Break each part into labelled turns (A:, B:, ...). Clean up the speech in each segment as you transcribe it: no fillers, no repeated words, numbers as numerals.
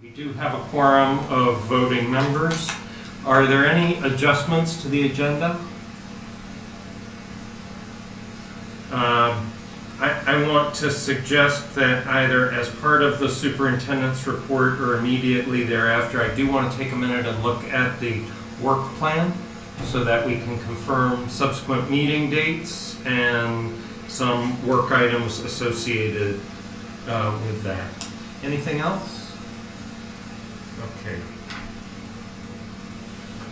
A: We do have a quorum of voting members. Are there any adjustments to the agenda? I want to suggest that either as part of the superintendent's report or immediately thereafter, I do want to take a minute and look at the work plan so that we can confirm subsequent meeting dates and some work items associated with that. Anything else? Okay.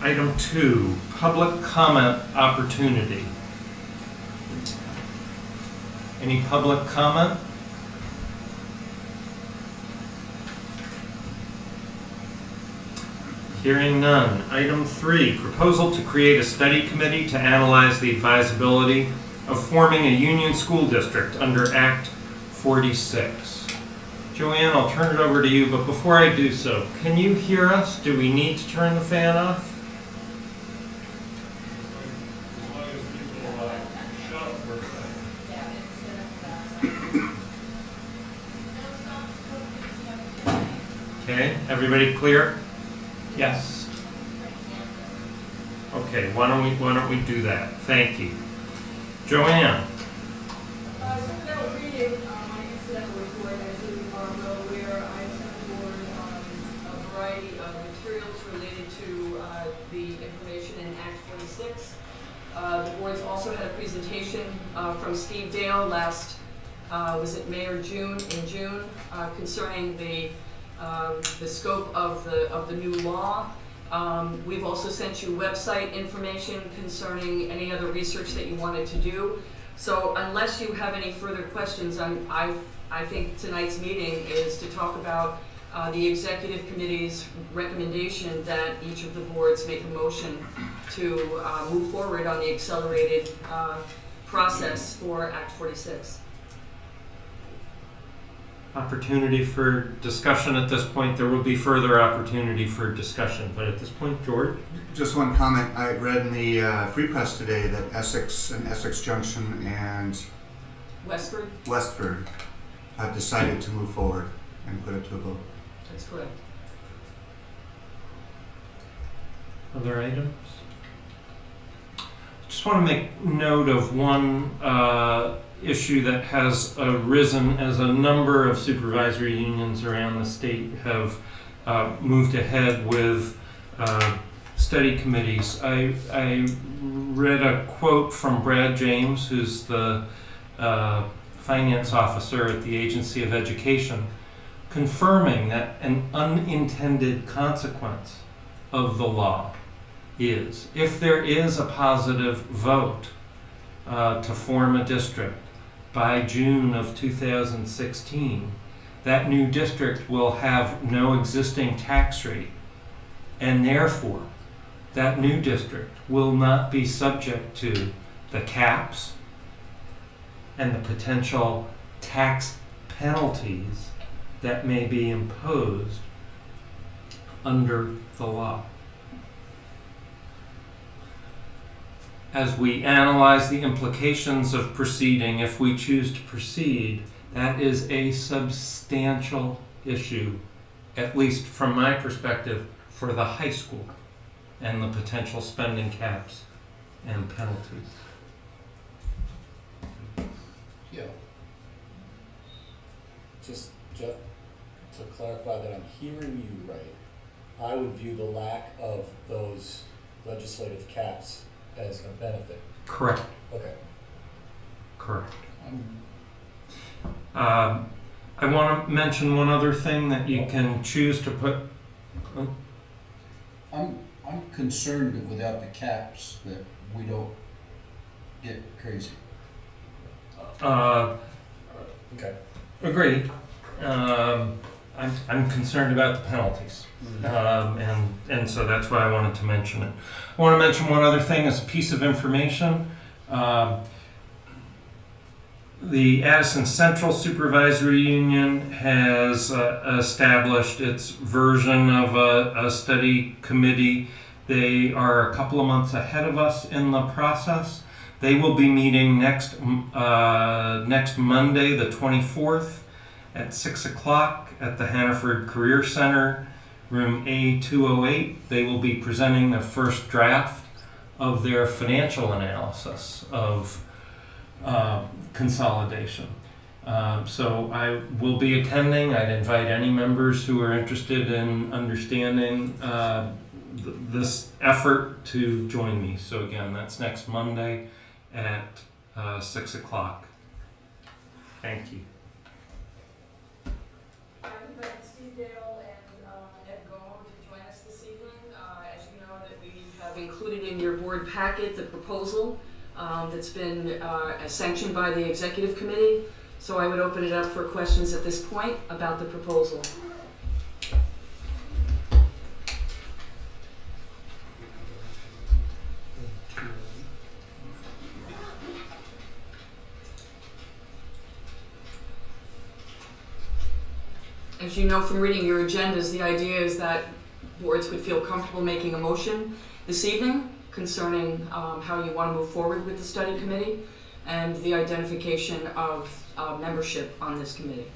A: Item 2, public comment opportunity. Any public comment? Hearing none. Item 3, proposal to create a study committee to analyze the advisability of forming a union school district under Act 46. Joanne, I'll turn it over to you, but before I do so, can you hear us? Do we need to turn the fan off? Okay, everybody clear? Yes. Okay, why don't we do that? Thank you. Joanne.
B: The board's also had a presentation from Steve Dale last, was it May or June? In June, concerning the scope of the new law. We've also sent you website information concerning any other research that you wanted to do. So unless you have any further questions, I think tonight's meeting is to talk about the executive committee's recommendation that each of the boards make a motion to move forward on the accelerated process for Act 46.
A: Opportunity for discussion at this point. There will be further opportunity for discussion, but at this point, George?
C: Just one comment. I read in the Free Press today that Essex and Essex Junction and Westford have decided to move forward and put it to a vote.
B: That's correct.
A: Other items? Just want to make note of one issue that has arisen as a number of supervisory unions around the state have moved ahead with study committees. I read a quote from Brad James, who's the finance officer at the Agency of Education, confirming that an unintended consequence of the law is, if there is a positive vote to form a district by June of 2016, that new district will have no existing tax rate, and therefore that new district will not be subject to the caps and the potential tax penalties that may be imposed under the law. As we analyze the implications of proceeding, if we choose to proceed, that is a substantial issue, at least from my perspective, for the high school and the potential spending caps and penalties.
D: Yeah. Just, Jeff, to clarify that I'm hearing you right, I would view the lack of those legislative caps as a benefit.
A: Correct.
D: Okay.
A: Correct. I want to mention one other thing that you can choose to put.
E: I'm concerned that without the caps that we don't get crazy.
D: Okay.
A: Agreed. I'm concerned about the penalties, and so that's why I wanted to mention it. I want to mention one other thing as a piece of information. The Addison Central Supervisory Union has established its version of a study committee. They are a couple of months ahead of us in the process. They will be meeting next Monday, the 24th. at 6 o'clock at the Hannaford Career Center, room A208. They will be presenting the first draft of their financial analysis of consolidation. So I will be attending. I'd invite any members who are interested in understanding this effort to join me. So again, that's next Monday at 6 o'clock. Thank you.
B: I invite Steve Dale and Ed Gomo to join us this evening. As you know, that we have included in your board packet the proposal that's been sanctioned by the executive committee. So I would open it up for questions at this point about the proposal. As you know from reading your agendas, the idea is that boards would feel comfortable making a motion this evening concerning how you want to move forward with the study committee and the identification of membership on this committee.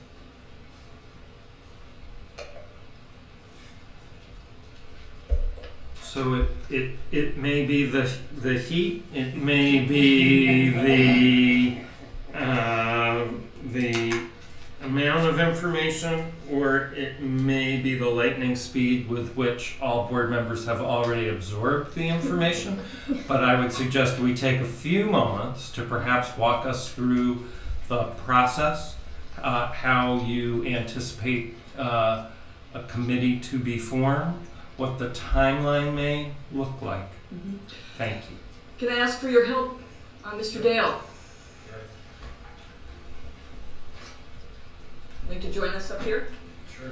A: So it may be the heat, it may be the amount of information, or it may be the lightning speed with which all board members have already absorbed the information. But I would suggest we take a few moments to perhaps walk us through the process, how you anticipate a committee to be formed, what the timeline may look like.
B: Mm-hmm.
A: Thank you.
B: Can I ask for your help, Mr. Dale? Like to join us up here?
D: Sure.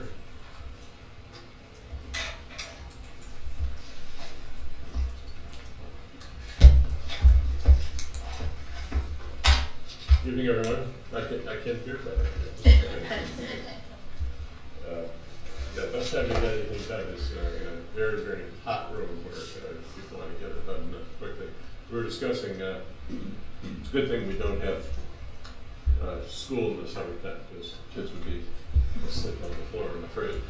F: Good evening, everyone. I can't hear better. The best time to get anything done is in a very, very hot room where people want to get it done quickly. We were discussing, it's a good thing we don't have school in the summertime because kids would be asleep on the floor, I'm afraid.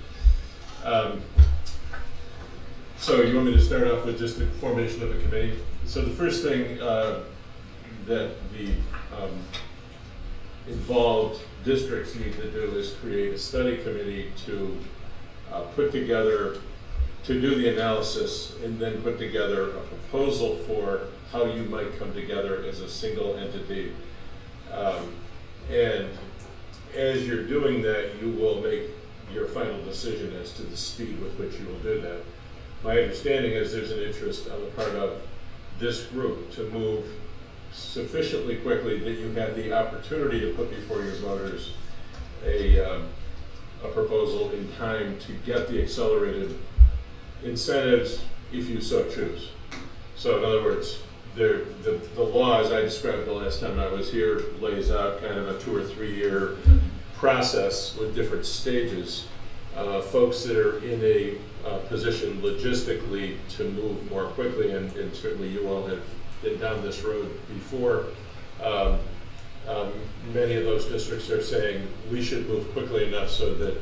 F: So you want me to start off with just the formation of a committee? So the first thing that the involved districts need to do is create a study committee to put together, to do the analysis and then put together a proposal for how you might come together as a single entity. And as you're doing that, you will make your final decision as to the speed with which you will do that. My understanding is there's an interest on the part of this group to move sufficiently quickly that you have the opportunity to put before your voters a proposal in time to get the accelerated incentives if you so choose. So in other words, the law, as I described the last time I was here, lays out kind of a 2 or 3 year process with different stages. Folks that are in a position logistically to move more quickly, and certainly you all have been down this road before. Many of those districts are saying we should move quickly enough so that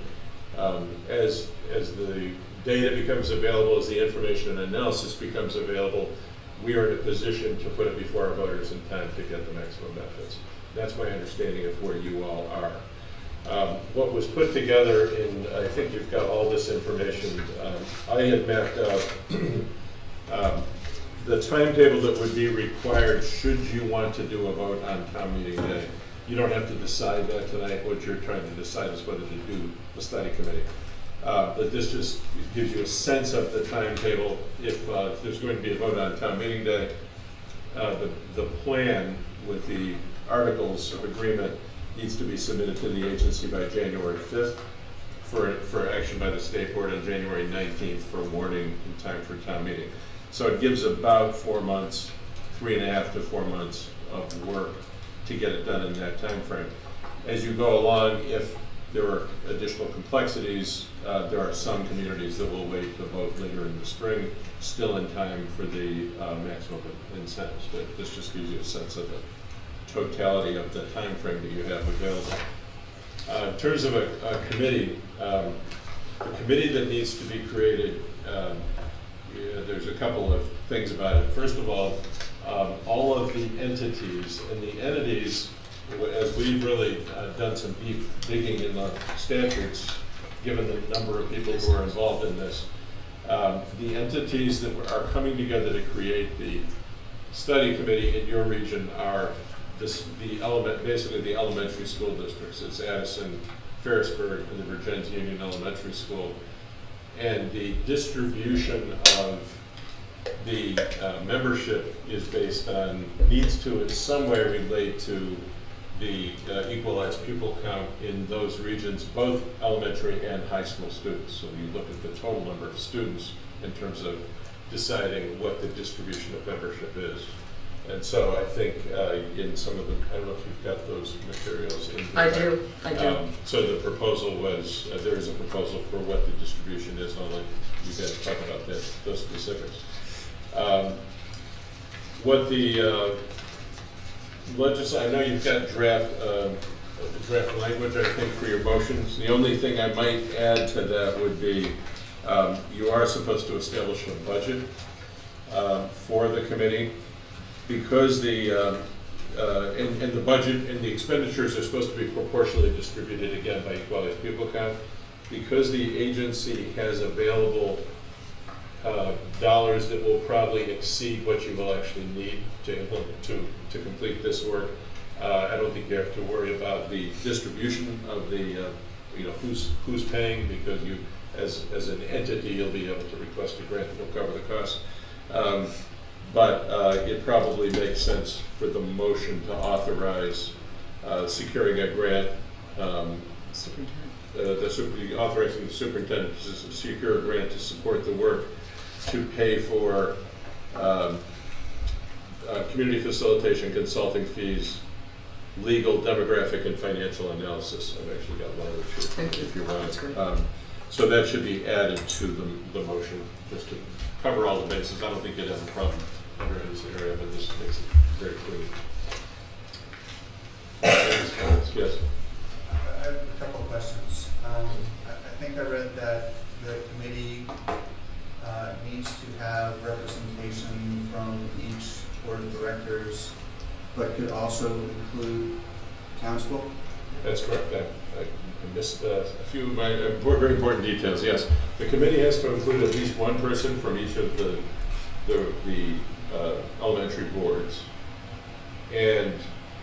F: as the data becomes available, as the information and analysis becomes available, we are in a position to put it before our voters in time to get the maximum benefits. That's my understanding of where you all are. What was put together, and I think you've got all this information, I had mapped out the timetable that would be required should you want to do a vote on town meeting day. You don't have to decide that tonight. What you're trying to decide is whether to do the study committee. But this just gives you a sense of the timetable. If there's going to be a vote on town meeting day, the plan with the articles of agreement needs to be submitted to the agency by January 5th for action by the state board on January 19th for warning in time for town meeting. So it gives about 4 months, 3.5 to 4 months of work to get it done in that time frame. As you go along, if there are additional complexities, there are some communities that will wait to vote later in the spring, still in time for the maximum incentives. But this just gives you a sense of the totality of the time frame that you have available. In terms of a committee, the committee that needs to be created, there's a couple of things about it. First of all of the entities, and the entities, as we've really done some deep digging in the statutes, given the number of people who are involved in this, the entities that are coming together to create the study committee in your region are basically the elementary school districts. It's Addison, Ferrisburg, and the Virginia Union Elementary School. And the distribution of the membership is based on, needs to in some way relate to the equalized pupil count in those regions, both elementary and high school students. So you look at the total number of students in terms of deciding what the distribution of membership is. And so I think in some of the, I don't know if you've got those materials in here.
B: I do.
F: So the proposal was, there is a proposal for what the distribution is. I'll let you guys talk about that, those specifics. What the I know you've got draft language, I think, for your motions. The only thing I might add to that would be you are supposed to establish a budget for the committee, because the and the budget and the expenditures are supposed to be proportionally distributed, again, by equality of pupil count. Because the agency has available dollars that will probably exceed what you will actually need to implement to complete this work, I don't think you have to worry about the distribution of the who's paying, because you as an entity you'll be able to request a grant that will cover the cost. But it probably makes sense for the motion to authorize securing a grant, authorizing the superintendent to secure a grant to support the work to pay for community facilitation, consulting fees, legal, demographic, and financial analysis. I've actually got language here if you want.
B: That's great.
F: So that should be added to the motion, just to cover all the bases. I don't think you'd have a problem under this area, but this makes it very clear. Yes?
C: I have a couple of questions. I think I read that the committee needs to have representation from each board of directors, but could also include townsfolk?
F: That's correct. I missed a few of my very important details. Yes, the committee has to include at least one person from each of the elementary boards, and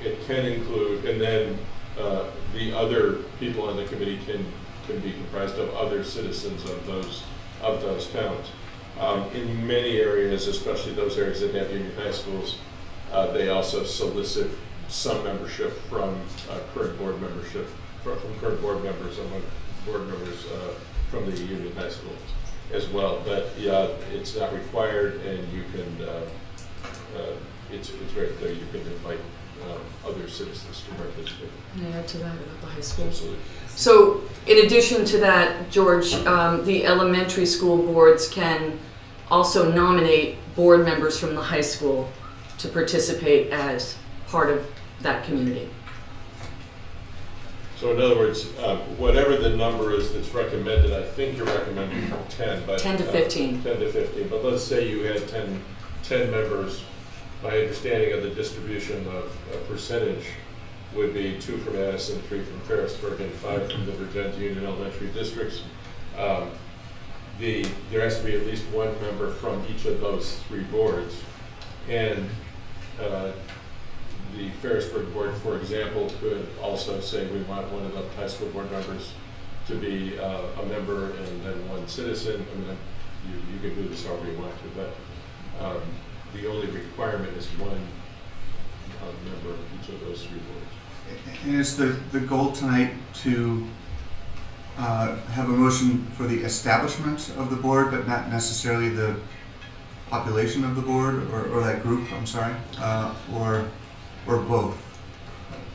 F: it can include, and then the other people on the committee can be comprised of other citizens of those towns. In many areas, especially those areas that have union high schools, they also solicit some membership from current board membership, from current board members, among board members from the union high schools as well. But yeah, it's not required, and you can, it's very clear, you can invite other citizens to participate.
B: Can I add to that about the high school?
F: Absolutely.
B: So, in addition to that, George, the elementary school boards can also nominate board members from the high school to participate as part of that community.
F: So in other words, whatever the number is that's recommended, I think you're recommending 10, but
B: 10 to 15.
F: 10 to 15, but let's say you had 10 members. My understanding of the distribution of a percentage would be 2 from Addison, 3 from Ferrisburg, and 5 from the Virginia Union Elementary Districts. There has to be at least one member from each of those 3 boards, and the Ferrisburg board, for example, could also say we want one of the high school board members to be a member and then one citizen. I mean, you can do this however you want to, but the only requirement is one member of each of those 3 boards.
C: And is the goal tonight to have a motion for the establishment of the board, but not necessarily the population of the board, or that group, I'm sorry, or both?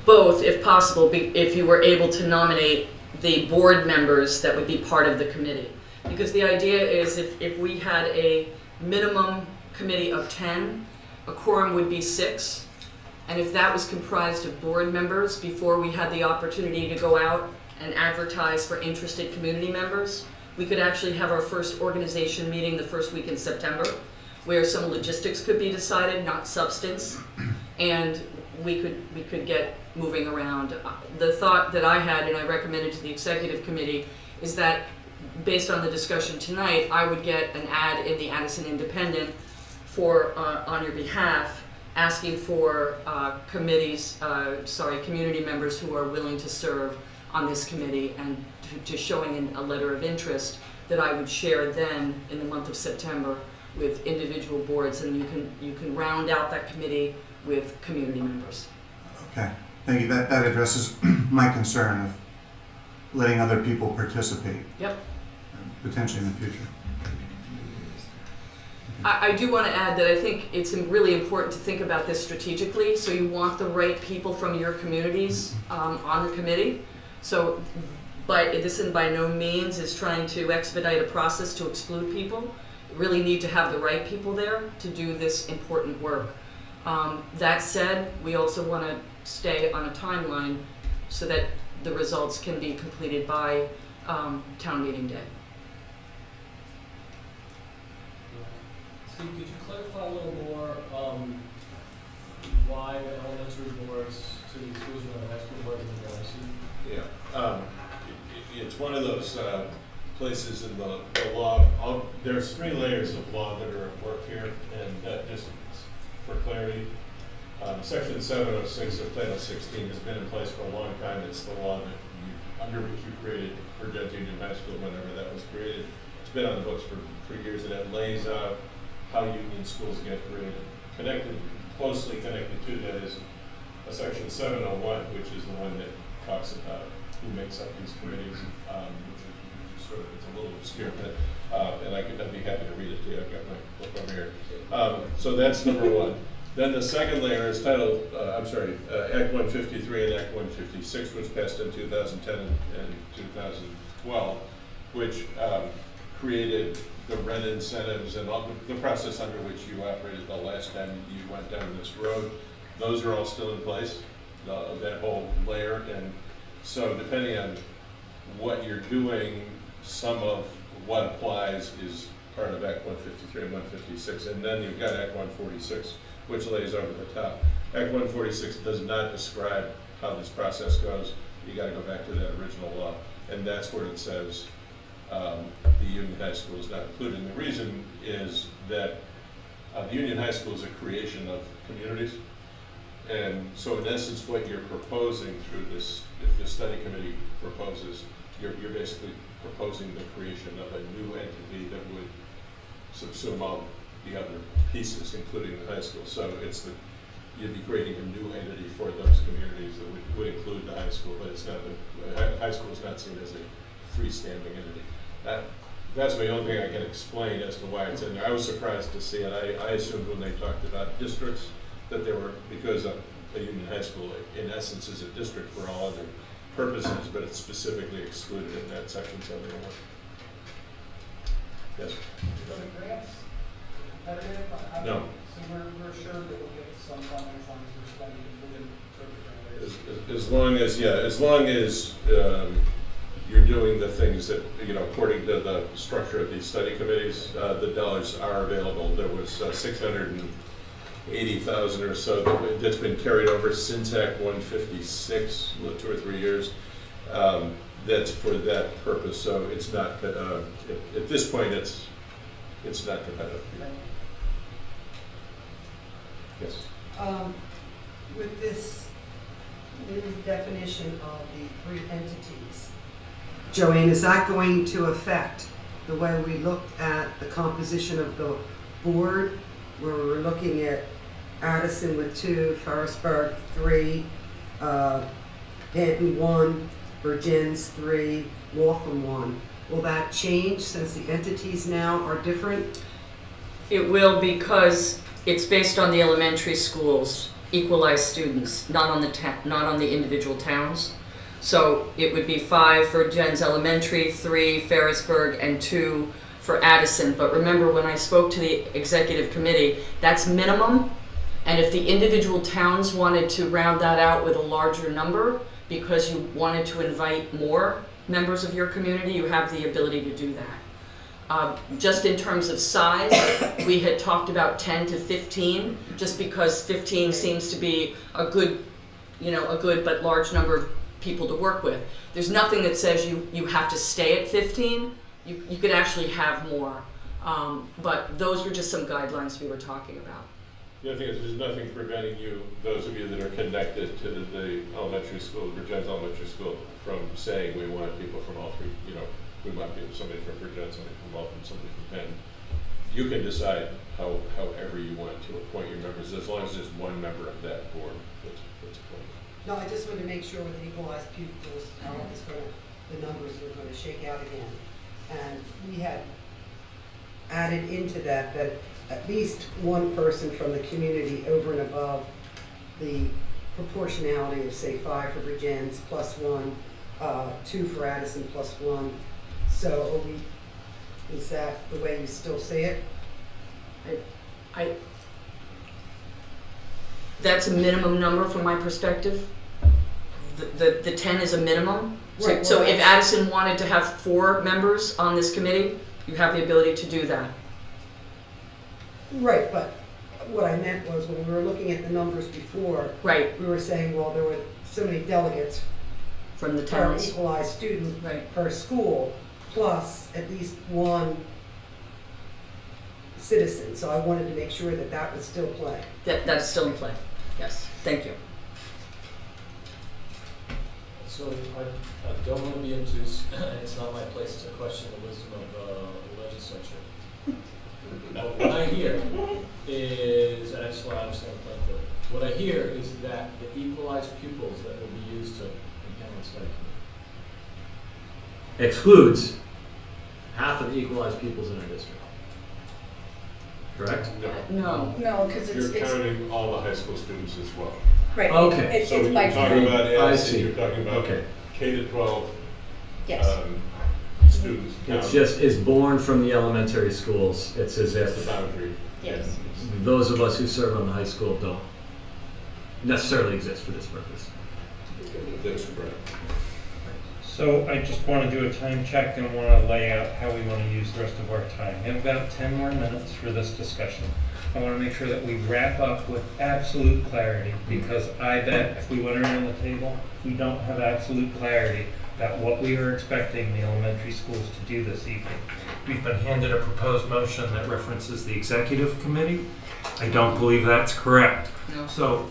B: Both, if possible, if you were able to nominate the board members that would be part of the committee. Because the idea is if we had a minimum committee of 10, a quorum would be 6. And if that was comprised of board members, before we had the opportunity to go out and advertise for interested community members. We could actually have our first organization meeting the first week in September, where some logistics could be decided, not substance, and we could get moving around. The thought that I had, and I recommended to the executive committee, is that based on the discussion tonight, I would get an ad in the Addison Independent for, on your behalf, asking for community members who are willing to serve on this committee, and to showing a letter of interest that I would share then in the month of September with individual boards, and you can round out that committee with community members.
C: Okay, thank you. That addresses my concern of letting other people participate.
B: Yep.
C: Potentially in the future.
B: I do want to add that I think it's really important to think about this strategically. So you want the right people from your communities on the committee. So, but this by no means is trying to expedite a process to exclude people. You really need to have the right people there to do this important work. That said, we also want to stay on a timeline so that the results can be completed by town meeting day.
G: Steve, could you clarify a little more why the elementary boards to the exclusion of the high school board in the LRC?
F: Yeah, it's one of those places in the law. There's 3 layers of law that are at work here, and just for clarity, Section 706 of Title 16 has been in place for a long time. It's the law under which you created Virginia Union High School, whenever that was created. It's been on the books for years, and it lays out how union schools get created. Closely connected to that is a Section 701, which is the one that talks about who makes up these committees, which is sort of, it's a little obscure, but, and I'd be happy to read it to you. I've got my book over here. So that's number 1. Then the second layer is Act 153 and Act 156, which passed in 2010 and 2012, which created the rent incentives and all the process under which you operated the last time you went down this road. Those are all still in place, that whole layer. And so depending on what you're doing, some of what applies is part of Act 153 and 156. And then you've got Act 146, which lays over the top. Act 146 does not describe how this process goes. You got to go back to that original law. And that's where it says the Union High School is not included. And the reason is that the Union High School is a creation of communities. And so in essence, what you're proposing through this, if the study committee proposes, you're basically proposing the creation of a new entity that would subsume all the other pieces, including the high school. So you'd be creating a new entity for those communities that would include the high school, but it's not, the high school is not seen as a freestanding entity. That's the only thing I can explain as to why it's in there. I was surprised to see it. I assumed when they talked about districts that they were, because a union high school in essence is a district for all other purposes, but it's specifically excluded in that section 701. Yes?
H: So the grants competitive?
F: No.
H: So we're sure that we'll get some funding as long as we're spending within certain parameters.
F: As long as you're doing the things that, according to the structure of these study committees, the dollars are available. There was 680,000 or so that's been carried over since Act 156, 2 or 3 years. That's for that purpose. So it's not at this point. It's not competitive. Yes.
I: With this new definition of the 3 entities, Joanne, is that going to affect the way we looked at the composition of the board, where we were looking at Addison with 2, Ferrisburg 3, Denton 1, Virgins 3, Waltham 1? Will that change since the entities now are different?
B: It will, because it's based on the elementary schools, equalized students, not on the individual towns. So it would be 5 for Jens Elementary, 3 Ferrisburg, and 2 for Addison. But remember, when I spoke to the executive committee, that's minimum. And if the individual towns wanted to round that out with a larger number, because you wanted to invite more members of your community, you have the ability to do that. Just in terms of size, we had talked about 10 to 15, just because 15 seems to be a good but large number of people to work with. There's nothing that says you have to stay at 15. You could actually have more. But those were just some guidelines we were talking about.
F: The other thing is, there's nothing preventing you, those of you that are connected to the elementary school, Virginia's elementary school, from saying we want people from all three, we want people, somebody from Virginia, somebody from Waltham, somebody from Penn. You can decide however you want to appoint your members, as long as there's one member of that board that's appointed.
I: No, I just wanted to make sure with the equalized pupils, how it's the numbers were gonna shake out again. And we had added into that at least one person from the community over and above the proportionality of, say, 5 for Virgins plus 1, 2 for Addison plus 1. So is that the way you still see it?
B: That's a minimum number from my perspective. The 10 is a minimum.
I: Right,
B: So
I: well,
B: if Addison wanted to have 4 members on this committee, you have the ability to do that.
I: Right, but what I meant was when we were looking at the numbers before,
B: Right,
I: we were saying, well, there were so many delegates
B: from the
I: per
B: towns.
I: equalized student
B: Right.
I: per school, plus at least one citizen. So I wanted to make sure that that would still play.
B: That's still in play. Yes, thank you.
G: So I don't want to be into, it's not my place to question the wisdom of the legislature. But what I hear is, and I just want to understand the plan for it. What I hear is that the equalized pupils that will be used to implement study committee excludes half of the equalized pupils in our district. Correct?
F: No.
B: No.
J: No, because
F: You're
J: it's
F: counting all the high school students as well.
J: right.
G: Okay,
F: So
J: It's
F: when
J: by
F: you're talking about
G: I
F: Addison,
G: see.
F: you're talking about
G: Okay.
F: K to 12
J: yes.
F: students.
G: It's just, is born from the elementary schools. It's as
F: That's the
G: if
F: boundary.
J: Yes.
G: those of us who serve on the high school don't necessarily exist for this purpose.
F: That's correct.
A: So I just want to do a time check and want to lay out how we want to use the rest of our time. We have about 10 more minutes for this discussion. I want to make sure that we wrap up with absolute clarity, because I bet if we went around the table, we don't have absolute clarity about what we are expecting the elementary schools to do this evening. We've been handed a proposed motion that references the executive committee. I don't believe that's correct.
B: No.
A: So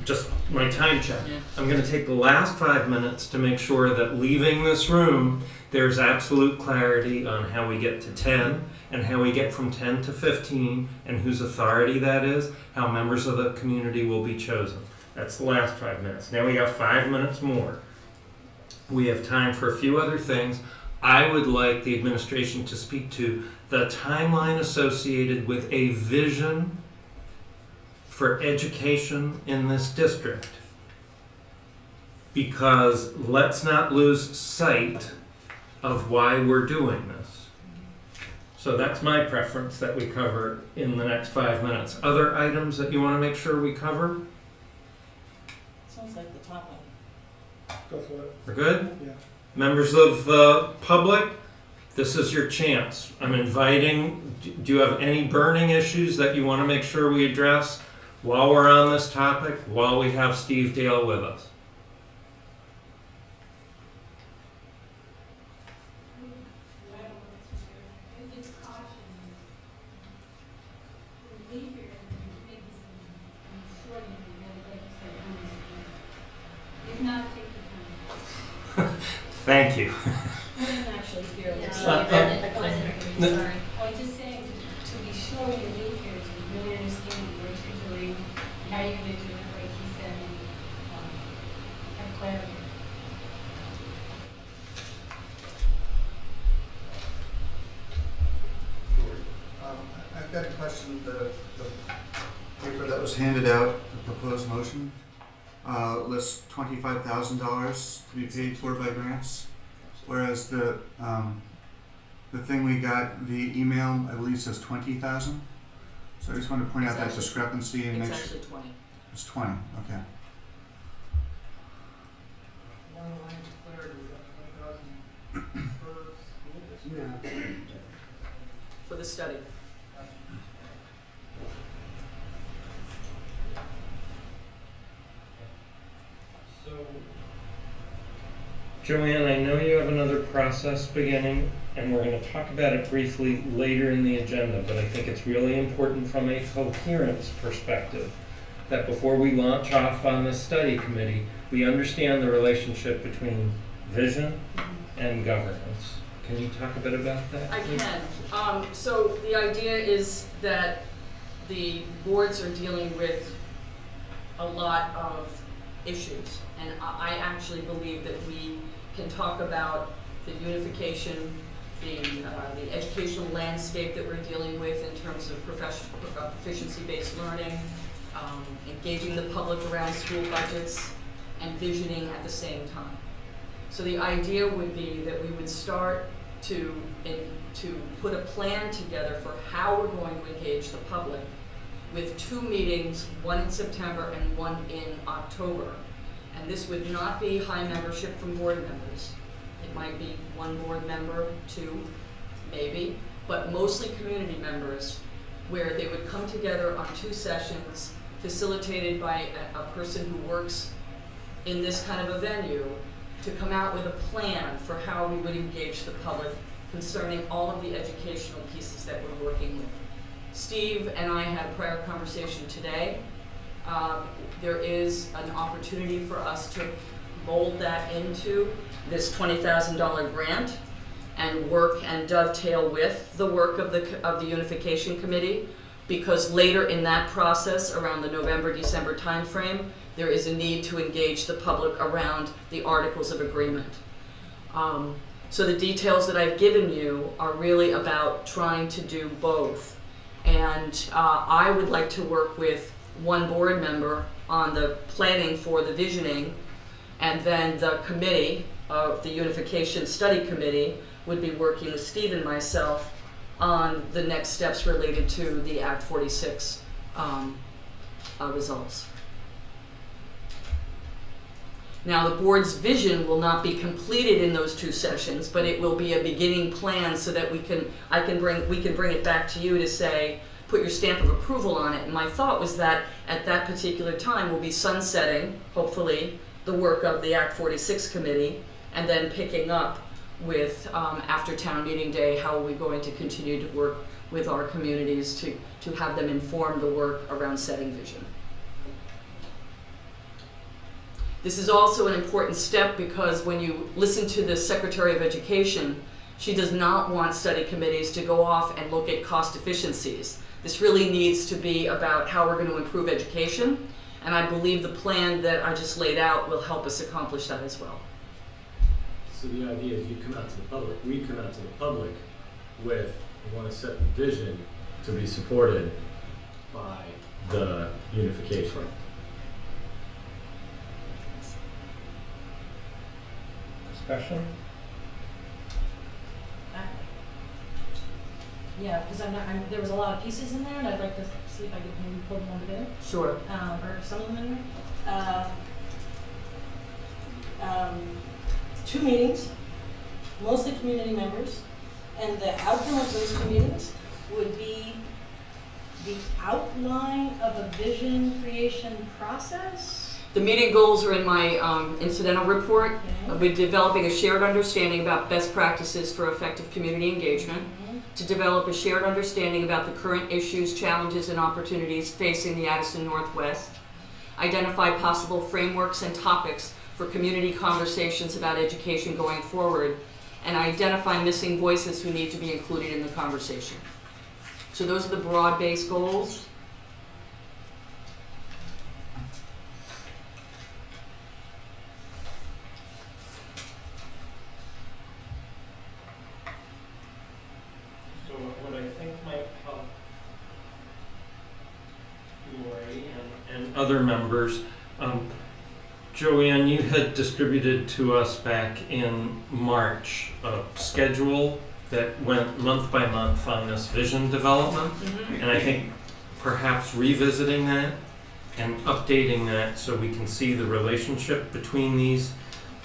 A: just my time check.
B: Yeah.
A: I'm going to take the last 5 minutes to make sure that leaving this room, there's absolute clarity on how we get to 10 and how we get from 10 to 15 and whose authority that is, how members of the community will be chosen. That's the last 5 minutes. Now we got 5 minutes more. We have time for a few other things. I would like the administration to speak to the timeline associated with a vision for education in this district. Because let's not lose sight of why we're doing this. So that's my preference that we cover in the next 5 minutes. Other items that you want to make sure we cover?
J: Sounds like the top one.
G: Go for it.
A: We're good?
G: Yeah.
A: Members of the public, this is your chance. I'm inviting, do you have any burning issues that you want to make sure we address while we're on this topic, while we have Steve Dale with us? Thank you.
K: I didn't actually hear
J: Yes.
K: that.
A: No.
K: I was just saying to be sure when you leave here to really understand what you're doing, how you're going to do it, like he said, and have clarity.
C: I've got a question. The paper that was handed out, the proposed motion, lists $25,000 to be paid for by grants, whereas the thing we got via email, I believe, says 20,000. So I just want to point out that discrepancy and
B: It's
C: make sure
B: actually 20.
C: it's 20. Okay.
H: line of clarity, is that 20,000 per school district?
I: Yeah.
B: For the study.
A: So, Joanne, I know you have another process beginning, and we're going to talk about it briefly later in the agenda, but I think it's really important from a coherence perspective that before we launch off on this study committee, we understand the relationship between vision and governance. Can you talk a bit about that?
B: I
A: please?
B: can. So the idea is that the boards are dealing with a lot of issues, and I actually believe that we can talk about the unification, the educational landscape that we're dealing with in terms of proficiency-based learning, engaging the public around school budgets, and visioning at the same time. So the idea would be that we would start to put a plan together for how we're going to engage the public with 2 meetings, one in September and one in October. And this would not be high membership from board members. It might be 1 board member, 2, maybe, but mostly community members, where they would come together on 2 sessions facilitated by a person who works in this kind of a venue to come out with a plan for how we would engage the public concerning all of the educational pieces that we're working with. Steve and I had a prior conversation today. There is an opportunity for us to mold that into this $20,000 grant and work and dovetail with the work of the Unification Committee, because later in that process, around the November-December timeframe, there is a need to engage the public around the Articles of Agreement. So the details that I've given you are really about trying to do both. And I would like to work with 1 board member on the planning for the visioning, and then the committee of the Unification Study Committee would be working with Steve and myself on the next steps related to the Act 46 results. Now, the board's vision will not be completed in those 2 sessions, but it will be a beginning plan so that we can bring it back to you to say, put your stamp of approval on it. And my thought was that at that particular time we'll be sunsetting, hopefully, the work of the Act 46 committee, and then picking up with, after town meeting day, how are we going to continue to work with our communities to have them inform the work around setting vision. This is also an important step because when you listen to the Secretary of Education, she does not want study committees to go off and look at cost efficiencies. This really needs to be about how we're going to improve education, and I believe the plan that I just laid out will help us accomplish that as well.
G: So the idea is you come out to the public, we come out to the public with, we want to set the vision to be supported by the unification.
A: Discussion?
J: Yeah, because there was a lot of pieces in there, and I'd like to see if I could maybe pull them all together,
B: Sure.
J: or some of them in there. 2 meetings, mostly community members, and the outcome of those 2 meetings would be the outline of a vision creation process.
B: The meeting goals are in my incidental report.
J: Okay.
B: We're developing a shared understanding about best practices for effective community engagement, to develop a shared understanding about the current issues, challenges, and opportunities facing the Addison Northwest, identify possible frameworks and topics for community conversations about education going forward, and identify missing voices who need to be included in the conversation. So those are the broad-based goals.
A: So what I think might help Lori and other members, Joanne, you had distributed to us back in March a schedule that went month by month on this vision development. And I think perhaps revisiting that and updating that so we can see the relationship between these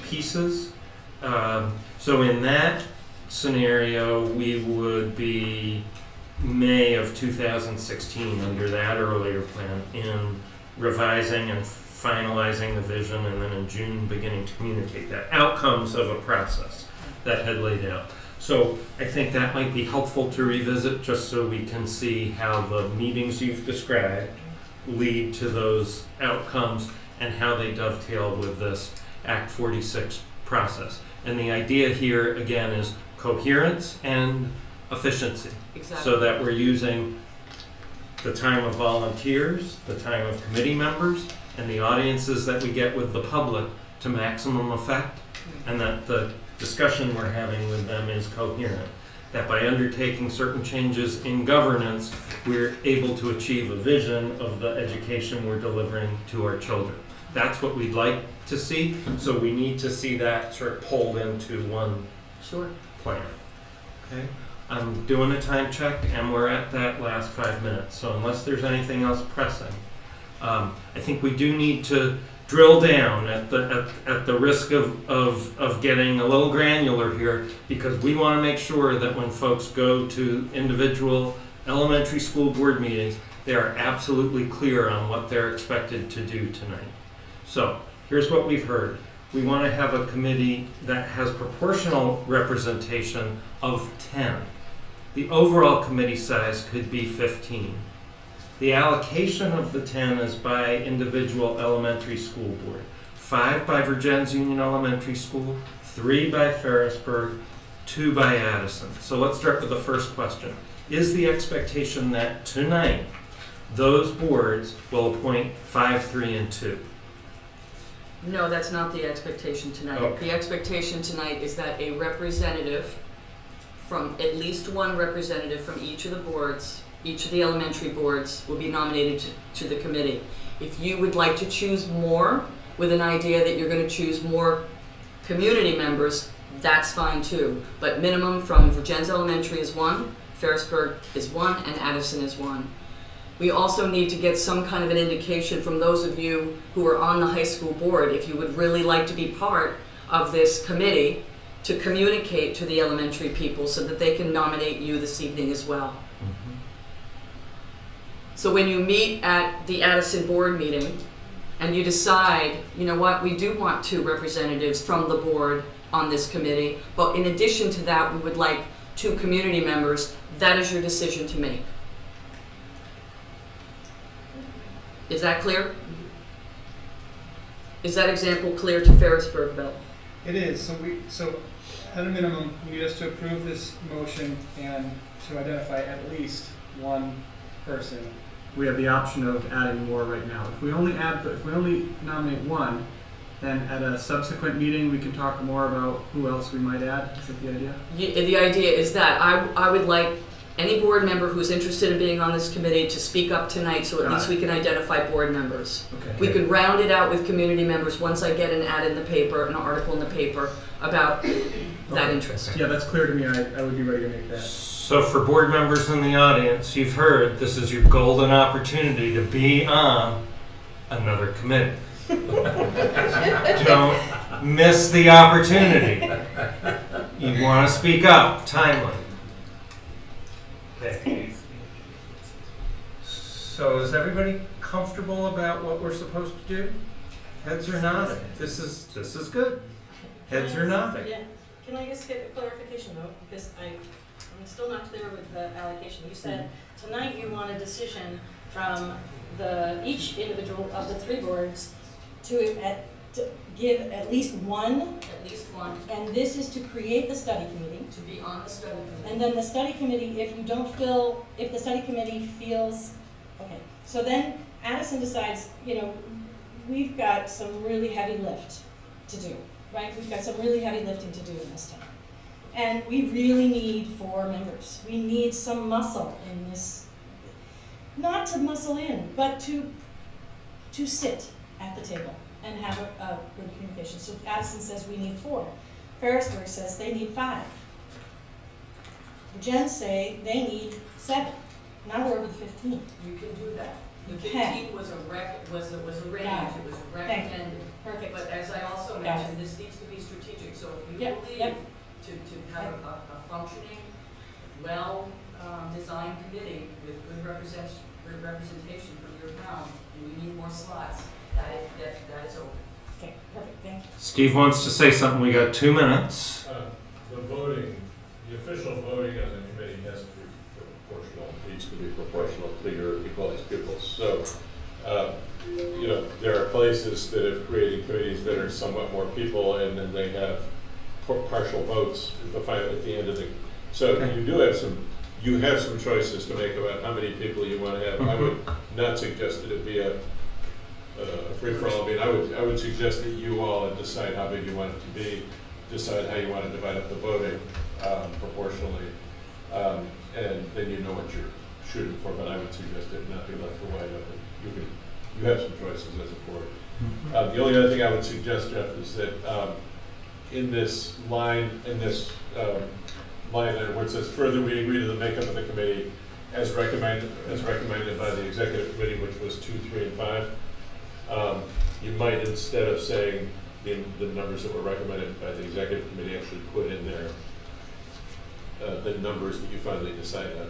A: pieces. So in that scenario, we would be May of 2016 under that earlier plan in revising and finalizing the vision, and then in June beginning to communicate that. Outcomes of a process that had laid out. So I think that might be helpful to revisit just so we can see how the meetings you've described lead to those outcomes and how they dovetail with this Act 46 process. And the idea here, again, is coherence and efficiency.
B: Exactly.
A: So that we're using the time of volunteers, the time of committee members, and the audiences that we get with the public to maximum effect, and that the discussion we're having with them is coherent. That by undertaking certain changes in governance, we're able to achieve a vision of the education we're delivering to our children. That's what we'd like to see, so we need to see that sort of pulled into one
B: Sure.
A: plan. Okay? I'm doing a time check, and we're at that last 5 minutes, so unless there's anything else pressing, I think we do need to drill down at the risk of getting a little granular here, because we want to make sure that when folks go to individual elementary school board meetings, they are absolutely clear on what they're expected to do tonight. So here's what we've heard. We want to have a committee that has proportional representation of 10. The overall committee size could be 15. The allocation of the 10 is by individual elementary school board. 5 by Virgins Union Elementary School, 3 by Ferrisburg, 2 by Addison. So let's start with the first question. Is the expectation that tonight those boards will appoint 5, 3, and 2?
B: No, that's not the expectation tonight.
A: Okay.
B: The expectation tonight is that a representative from, at least one representative from each of the boards, each of the elementary boards, will be nominated to the committee. If you would like to choose more with an idea that you're going to choose more community members, that's fine too. But minimum from Virgins Elementary is 1, Ferrisburg is 1, and Addison is 1. We also need to get some kind of an indication from those of you who are on the high school board, if you would really like to be part of this committee, to communicate to the elementary people so that they can nominate you this evening as well.
A: Mm-hmm.
B: So when you meet at the Addison board meeting and you decide, you know what, we do want 2 representatives from the board on this committee, but in addition to that, we would like 2 community members, that is your decision to make. Is that clear? Is that example clear to Ferrisburg, Bill?
H: It is, so at a minimum, you need us to approve this motion and to identify at least one person. We have the option of adding more right now. If we only nominate one, then at a subsequent meeting, we can talk more about who else we might add. Is that the idea?
B: The idea is that I would like any board member who's interested in being on this committee to speak up tonight, so at least we can identify board members.
H: Okay.
B: We could round it out with community members once I get an ad in the paper, an article in the paper about that interest.
H: Yeah, that's clear to me. I would be ready to make that.
A: So for board members in the audience, you've heard this is your golden opportunity to be on another committee. Don't miss the opportunity. You want to speak up timely. Okay. So is everybody comfortable about what we're supposed to do? Heads are nodding. This is good. Heads are nodding.
J: Yeah. Can I just get a clarification though? Because I'm still not clear with the allocation. You said tonight you want a decision from each individual of the 3 boards to give at least one.
B: At least one
J: And this is to create the study committee.
B: to be on the study committee.
J: And then the study committee, if the study committee feels, okay, so then Addison decides, we've got some really heavy lift to do, right? We've got some really heavy lifting to do in this town. And we really need 4 members. We need some muscle in this, not to muscle in, but to sit at the table and have a good communication. So Addison says we need 4. Ferrisburg says they need 5. The Gens say they need 7. Now we're over the 15.
B: You can do that. The
J: Can.
B: 15 was a was a range,
J: Got
B: it was
J: Thank you.
B: recommended.
J: Perfect.
B: But as I also
J: Got
B: mentioned, this needs to be strategic, so if you
J: Yep,
B: believe
J: yep.
B: to have a functioning, designed committee with good representation from your town, and you need more slots, that is open.
J: Okay, perfect, thank you.
A: Steve wants to say something. We got 2 minutes.
F: The voting, the official voting on the committee has to be proportional, needs to be proportional to your equalized pupils. So, there are places that have created committees that are somewhat more people, and then they have partial votes at the end of the. So you have some choices to make about how many people you want to have. I would not suggest that it be a free for all. I mean, I would suggest that you all decide how big you want it to be, decide how you want to divide up the voting proportionally, and then you know what you're shooting for. But I would suggest it not be left wide open. You have some choices as a board. The only other thing I would suggest, Jeff, is that in this line item where it says further we agree to the makeup of the committee as recommended by the executive committee, which was 2, 3, and 5. You might, instead of saying the numbers that were recommended by the executive committee, actually put in there the numbers that you finally decide on.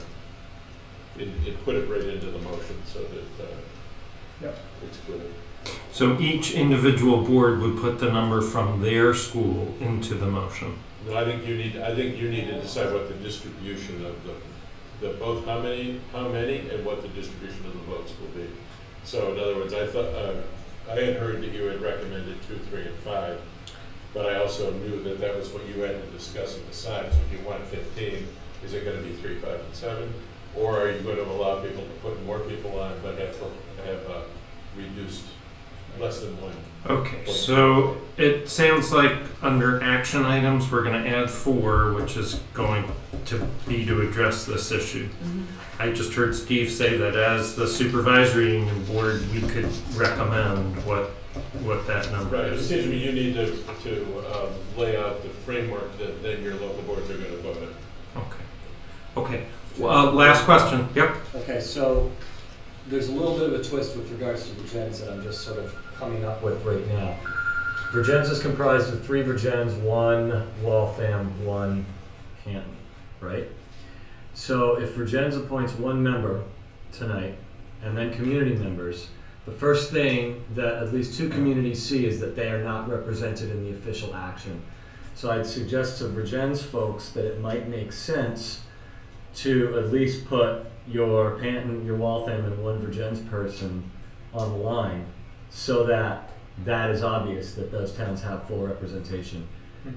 F: It put it right into the motion so that it's clear.
A: So each individual board would put the number from their school into the motion.
F: No, I think you need to decide what the distribution of the both how many and what the distribution of the votes will be. So in other words, I had heard that you had recommended 2, 3, and 5, but I also knew that was what you had to discuss and decide. So if you want 15, is it going to be 3, 5, and 7, or are you going to allow people to put more people on but have reduced less than 1?
A: Okay, so it sounds like under action items, we're going to add 4, which is going to be to address this issue. I just heard Steve say that as the supervisory union board, we could recommend what that number
F: Right. It
A: is.
F: seems to me you need to lay out the framework that then your local boards are going to vote on.
A: Okay. Well, last question. Yep.
G: Okay, so there's a little bit of a twist with regards to Virgins that I'm just sort of coming up with right now. Virgins is comprised of 3 Virgins, 1 Waltham, 1 Canton, right? So if Virgins appoints 1 member tonight, and then community members, the first thing that at least 2 communities see is that they are not represented in the official action. So I'd suggest to Virgins folks that it might make sense to at least put your Panton, your Waltham, and 1 Virgins person on the line so that is obvious that those towns have full representation.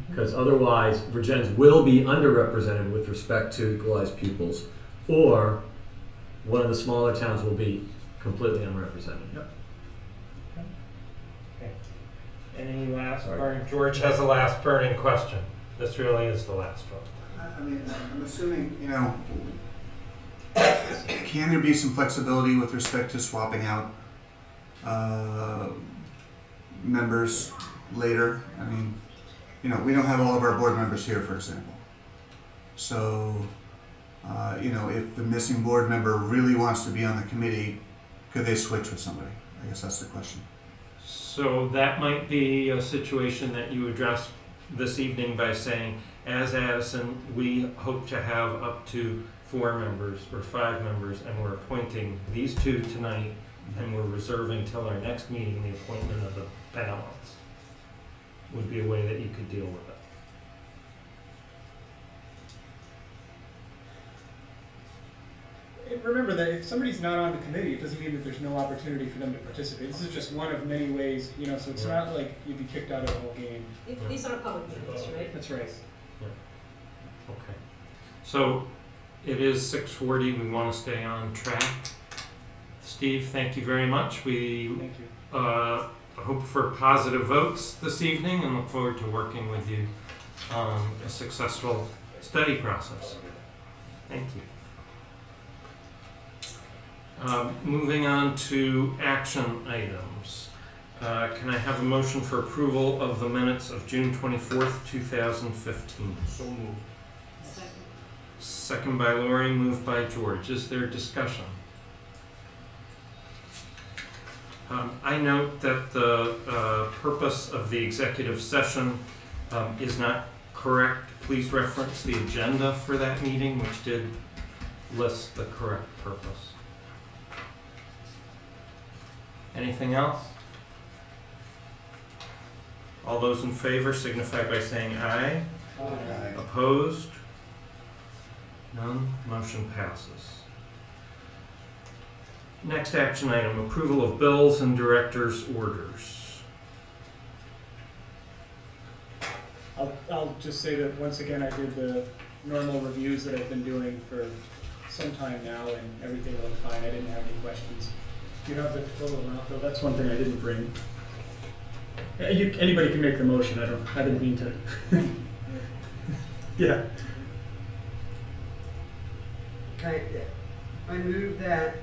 G: Because otherwise, Virgins will be underrepresented with respect to equalized pupils, or one of the smaller towns will be completely unrepresented.
H: Yep.
A: Okay. Any last burning? George has a last burning question. This really is the last one.
C: I mean, I'm assuming, can there be some flexibility with respect to swapping out members later? I mean, we don't have all of our board members here, for example. So, if the missing board member really wants to be on the committee, could they switch with somebody? I guess that's the question.
A: So that might be a situation that you address this evening by saying, as Addison, we hope to have up to 4 members or 5 members, and we're appointing these 2 tonight, and we're reserving till our next meeting the appointment of the balance. Would be a way that you could deal with it.
H: Remember that if somebody's not on the committee, it doesn't mean that there's no opportunity for them to participate. This is just one of many ways, so it's not like you'd be kicked out of the whole game.
J: These are public meetings, right?
H: That's right.
A: Okay. So it is 6:40. We want to stay on track. Steve, thank you very much. We
H: Thank you.
A: hope for positive votes this evening and look forward to working with you on a successful study process. Thank you. Moving on to action items. Can I have a motion for approval of the minutes of June 24th, 2015?
E: So moved.
A: Second by Lori, moved by George. Is there discussion? I note that the purpose of the executive session is not correct. Please reference the agenda for that meeting, which did list the correct purpose. Anything else? All those in favor signify by saying aye.
C: Aye.
A: Opposed? None. Motion passes. Next action item, approval of bills and director's orders.
H: I'll just say that once again, I did the normal reviews that I've been doing for some time now, and everything went fine. I didn't have any questions. Do you have the total amount though? That's one thing I didn't bring. Anybody can make the motion. I didn't mean to. Yeah.
I: I move that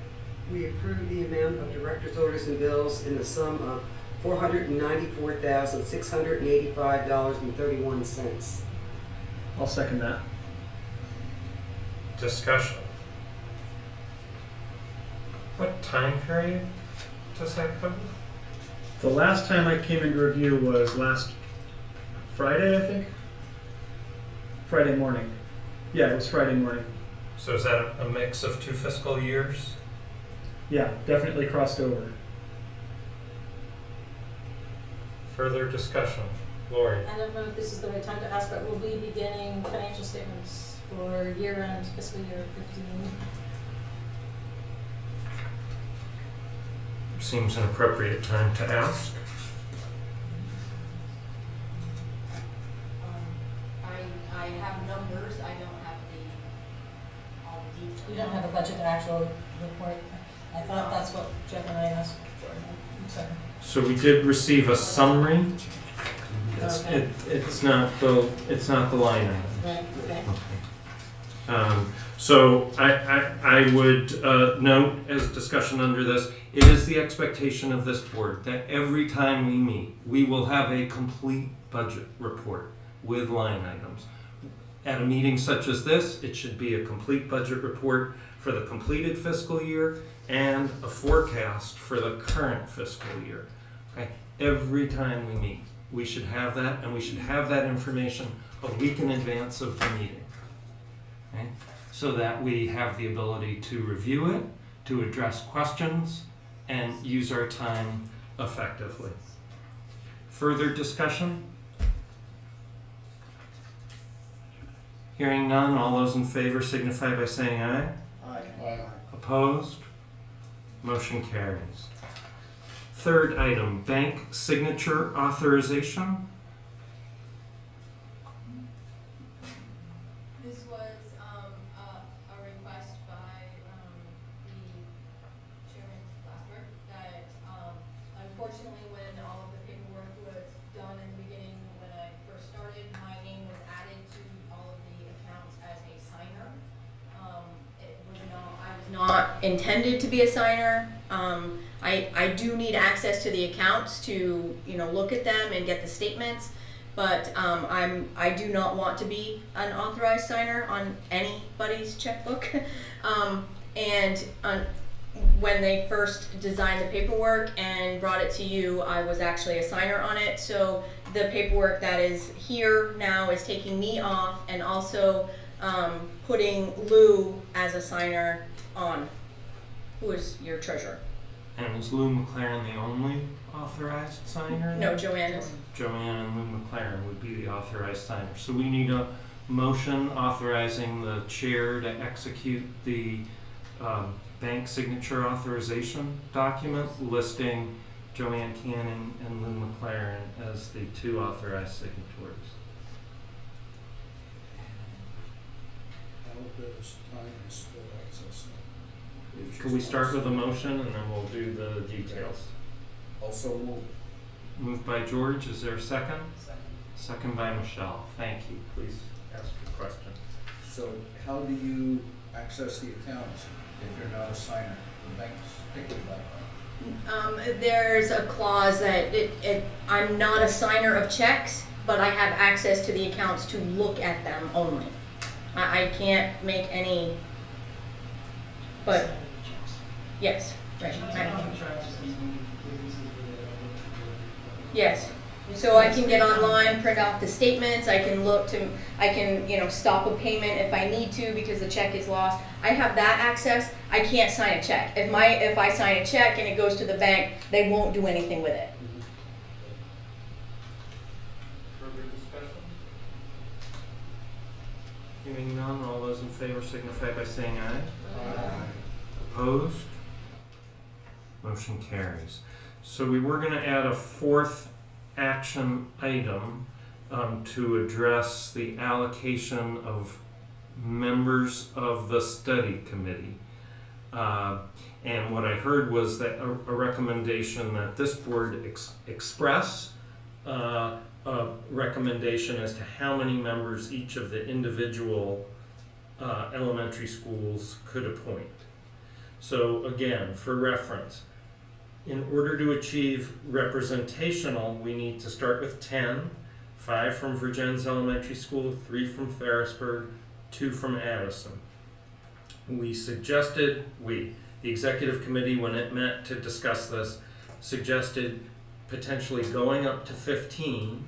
I: we approve the amount of director's orders and bills in the sum of $494,685.31.
H: I'll second that.
A: Discussion. What time period does that cover?
H: The last time I came into review was last Friday, I think. Friday morning. Yeah, it was Friday morning.
A: So is that a mix of 2 fiscal years?
H: Yeah, definitely crossed over.
A: Further discussion. Lori?
J: I don't know if this is the right time to ask, but will we be getting financial statements for year-end fiscal year 15?
A: Seems an appropriate time to ask.
L: I have numbers, I don't have all the details.
J: You don't have a budget actual report? I thought that's what Jeff and I asked for. I'm sorry.
A: So we did receive a summary.
J: Okay.
A: It's not the line item.
J: Right, okay.
A: So I would note as discussion under this, it is the expectation of this board that every time we meet, we will have a complete budget report with line items. At a meeting such as this, it should be a complete budget report for the completed fiscal year and a forecast for the current fiscal year. Okay? Every time we meet, we should have that, and we should have that information a week in advance of the meeting. Okay? So that we have the ability to review it, to address questions, and use our time effectively. Further discussion? Hearing none, all those in favor signify by saying aye.
H: Aye.
A: Opposed? Motion carries. Third item, bank signature authorization.
L: This was a request by the chairman Glassberg that unfortunately when all of the paperwork was done in the beginning when I first started, my name was added to all of the accounts as a signer. I was not intended to be a signer. I do need access to the accounts to look at them and get the statements, but I do not want to be an authorized signer on anybody's checkbook. When they first designed the paperwork and brought it to you, I was actually a signer on it. So the paperwork that is here now is taking me off and also putting Lou as a signer on, who is your treasurer.
A: And is Lou McLaren the only authorized signer?
J: No, Joanne is.
A: Joanne and Lou McLaren would be the authorized signer. So we need a motion authorizing the chair to execute the bank signature authorization document listing Joanne Canning and Lou McLaren as the 2 authorized signatories.
E: Albert's time is still accessing.
A: Can we start with a motion and then we'll do the details?
E: Also move.
A: Moved by George, is there a second? Second by Michelle. Thank you. Please ask your question.
E: So how do you access the accounts if you're not a signer? The bank's picking that up.
L: There's a clause that I'm not a signer of checks, but I have access to the accounts to look at them only. I can't make any, but yes, right. Yes. So I can get online, print off the statements, I can stop a payment if I need to because the check is lost. I have that access. I can't sign a check. If I sign a check and it goes to the bank, they won't do anything with it.
A: Further discussion? Hearing none, all those in favor signify by saying aye.
E: Aye.
A: Opposed? Motion carries. So we were going to add a fourth action item to address the allocation of members of the study committee. And what I heard was that a recommendation that this board express a recommendation as to how many members each of the individual elementary schools could appoint. So again, for reference, in order to achieve representational, we need to start with 10, 5 from Virgins Elementary School, 3 from Ferrisburg, 2 from Addison. The executive committee, when it met to discuss this, suggested potentially going up to 15,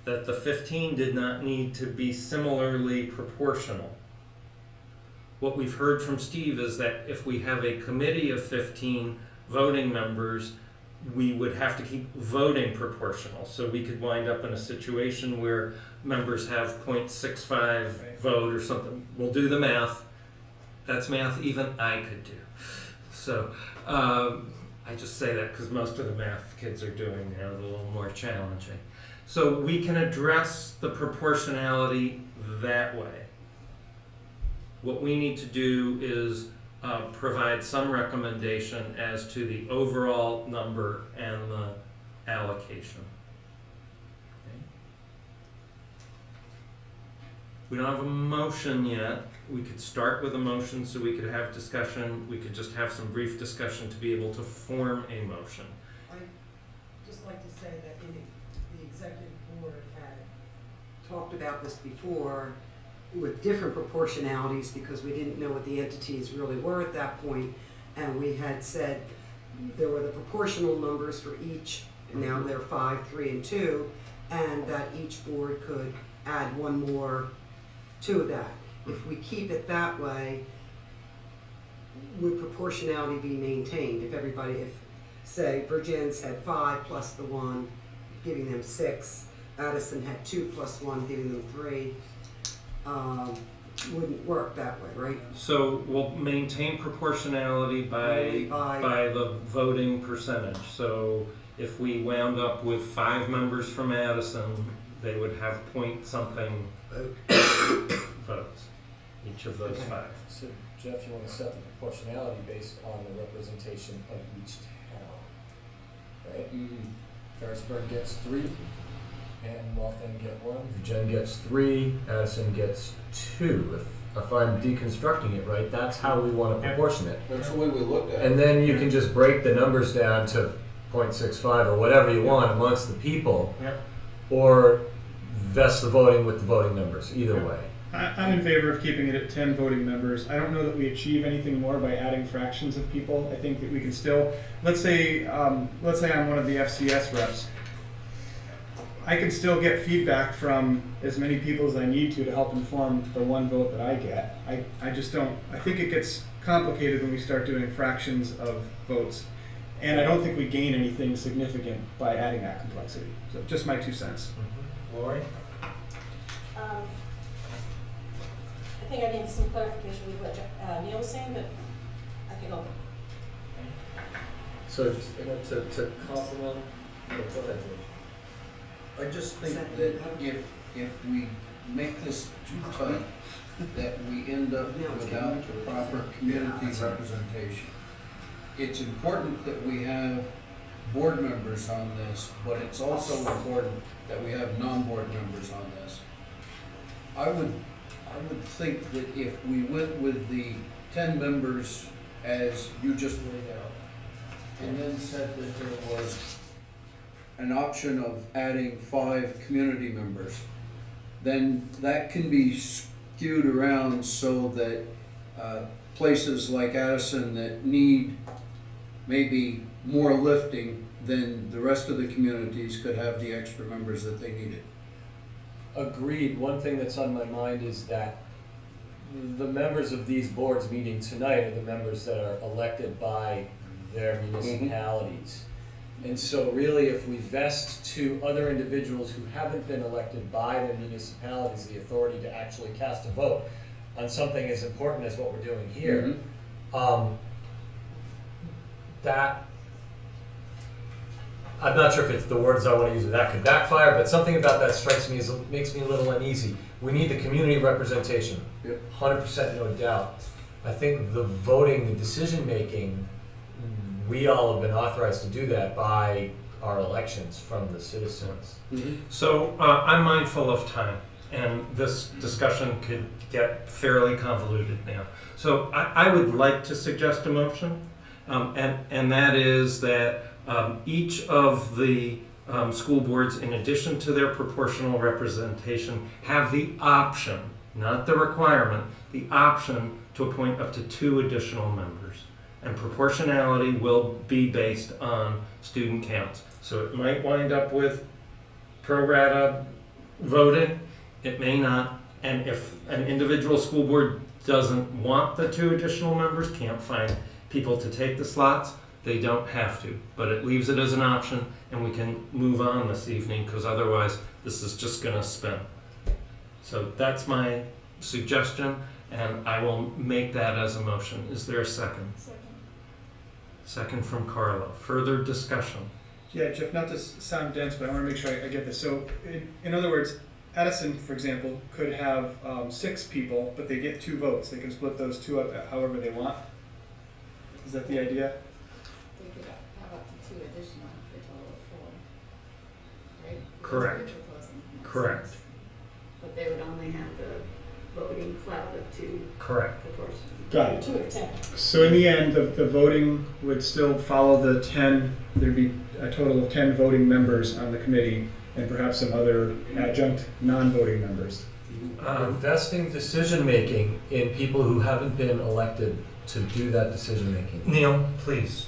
A: that the 15 did not need to be similarly proportional. What we've heard from Steve is that if we have a committee of 15 voting members, we would have to keep voting proportional. So we could wind up in a situation where members have 0.65 vote or something. We'll do the math. That's math even I could do. So I just say that because most of the math kids are doing now, it's a little more challenging. So we can address the proportionality that way. What we need to do is provide some recommendation as to the overall number and the allocation. Okay. We don't have a motion yet. We could start with a motion so we could have discussion. We could just have some brief discussion to be able to form a motion.
I: I'd just like to say that the executive board had talked about this before with different proportionalities because we didn't know what the entities really were at that point, and we had said there were the proportional numbers for each, and now they're 5, 3, and 2, and that each board could add one more to that. If we keep it that way, would proportionality be maintained? If say Virgins had 5 plus the 1, giving them 6, Addison had 2 plus 1, giving them 3, wouldn't work that way, right?
A: So we'll maintain proportionality by the voting percentage. So if we wound up with 5 members from Addison, they would have point something votes, each of those 5.
D: So Jeff, you want to set the proportionality based on the representation of each town, right? Ferrisburg gets 3, and Waltham get 1. Virgin gets 3, Addison gets 2. If I'm deconstructing it right, that's how we want to proportion it.
E: That's the way we looked at it.
D: And then you can just break the numbers down to 0.65 or whatever you want amongst the people, or vest the voting with the voting numbers, either way.
H: I'm in favor of keeping it at 10 voting members. I don't know that we achieve anything more by adding fractions of people. I think that we can still, let's say I'm one of the FCS reps. I can still get feedback from as many people as I need to help inform the one vote that I get. I just don't, I think it gets complicated when we start doing fractions of votes. And I don't think we gain anything significant by adding that complexity. So just my 2 cents.
A: Lori?
J: I think I need some clarification with what Neil was saying, but I think I'll.
D: So to complement, go ahead.
E: I just think that if we make this too tight, that we end up without the proper community representation. It's important that we have board members on this, but it's also important that we have non-board members on this. I would think that if we went with the 10 members as you just laid out, and then said that there was an option of adding 5 community members, then that can be skewed around so that places like Addison that need maybe more lifting, then the rest of the communities could have the extra members that they needed.
D: Agreed. One thing that's on my mind is that the members of these boards meeting tonight are the members that are elected by their municipalities. And so really, if we vest to other individuals who haven't been elected by their municipalities the authority to actually cast a vote on something as important as what we're doing here, that, I'm not sure if it's the words I want to use, or that could backfire, but something about that strikes me as, makes me a little uneasy. We need the community representation, 100% no doubt. I think the voting, the decision making, we all have been authorized to do that by our elections from the citizens.
A: So I'm mindful of time, and this discussion could get fairly convoluted now. So I would like to suggest a motion, and that is that each of the school boards, in addition to their proportional representation, have the option, not the requirement, the option to appoint up to 2 additional members. And proportionality will be based on student counts. So it might wind up with pro rata voting, it may not. And if an individual school board doesn't want the 2 additional members, can't find people to take the slots, they don't have to. But it leaves it as an option, and we can move on this evening, because otherwise this is just going to spin. So that's my suggestion, and I will make that as a motion. Is there a second? Second from Carla. Further discussion?
H: Yeah, Jeff, not to sound dense, but I want to make sure I get this. So, in other words, Addison, for example, could have 6 people, but they get 2 votes. They can split those 2 up however they want. Is that the idea?
K: They could have up to 2 additional for a total of 4, right?
A: Correct. Correct.
K: But they would only have the voting cloud of 2
A: Correct.
K: proportions.
H: Got it.
J: 2 of 10.
H: So in the end, the voting would still follow the 10, there'd be a total of 10 voting members on the committee, and perhaps some other adjunct non-voting members.
D: Investing decision-making in people who haven't been elected to do that decision-making.
A: Neil, please,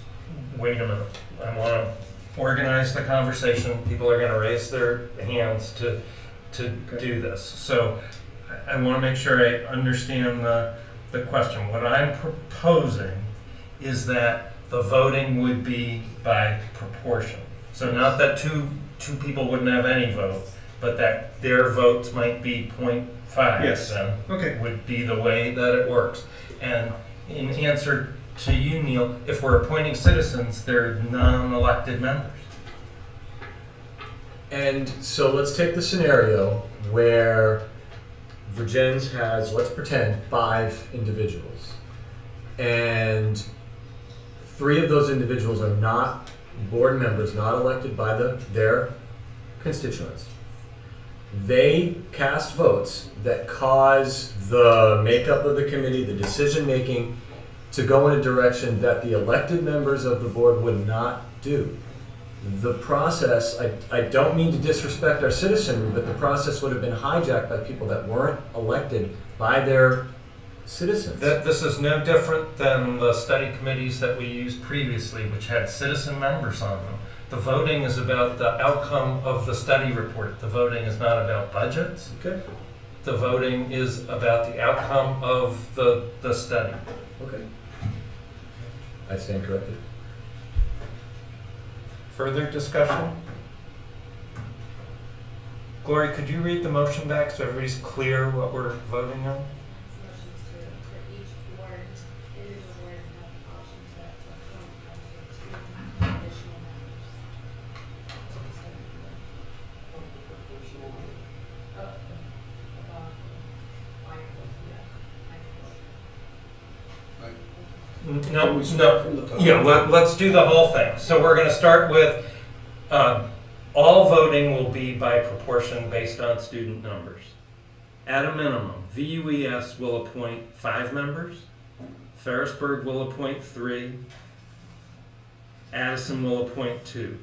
A: wait a minute. I want to organize the conversation. People are going to raise their hands to do this. So I want to make sure I understand the question. What I'm proposing is that the voting would be by proportion. So not that two people wouldn't have any vote, but that their votes might be 0.5.
H: Yes.
A: Then
H: Okay.
A: would be the way that it works. And in answer to you, Neil, if we're appointing citizens, they're non-elected members.
D: And so let's take the scenario where Virgins has, let's pretend, 5 individuals. And 3 of those individuals are not board members, not elected by their constituents. They cast votes that cause the makeup of the committee, the decision making, to go in a direction that the elected members of the board would not do. The process, I don't mean to disrespect our citizenry, but the process would have been hijacked by people that weren't elected by their citizens.
A: This is no different than the study committees that we used previously, which had citizen members on them. The voting is about the outcome of the study report. The voting is not about budgets.
D: Okay.
A: The voting is about the outcome of the study.
D: Okay. I stand corrected.
A: Further discussion? Gloria, could you read the motion back so everybody's clear what we're voting on?
K: Motions to, for each board, individual board have the option to appoint up to 2 additional members.
A: No, yeah, let's do the whole thing. So we're going to start with all voting will be by proportion based on student numbers. At a minimum, VUES will appoint 5 members, Ferrisburg will appoint 3, Addison will appoint 2.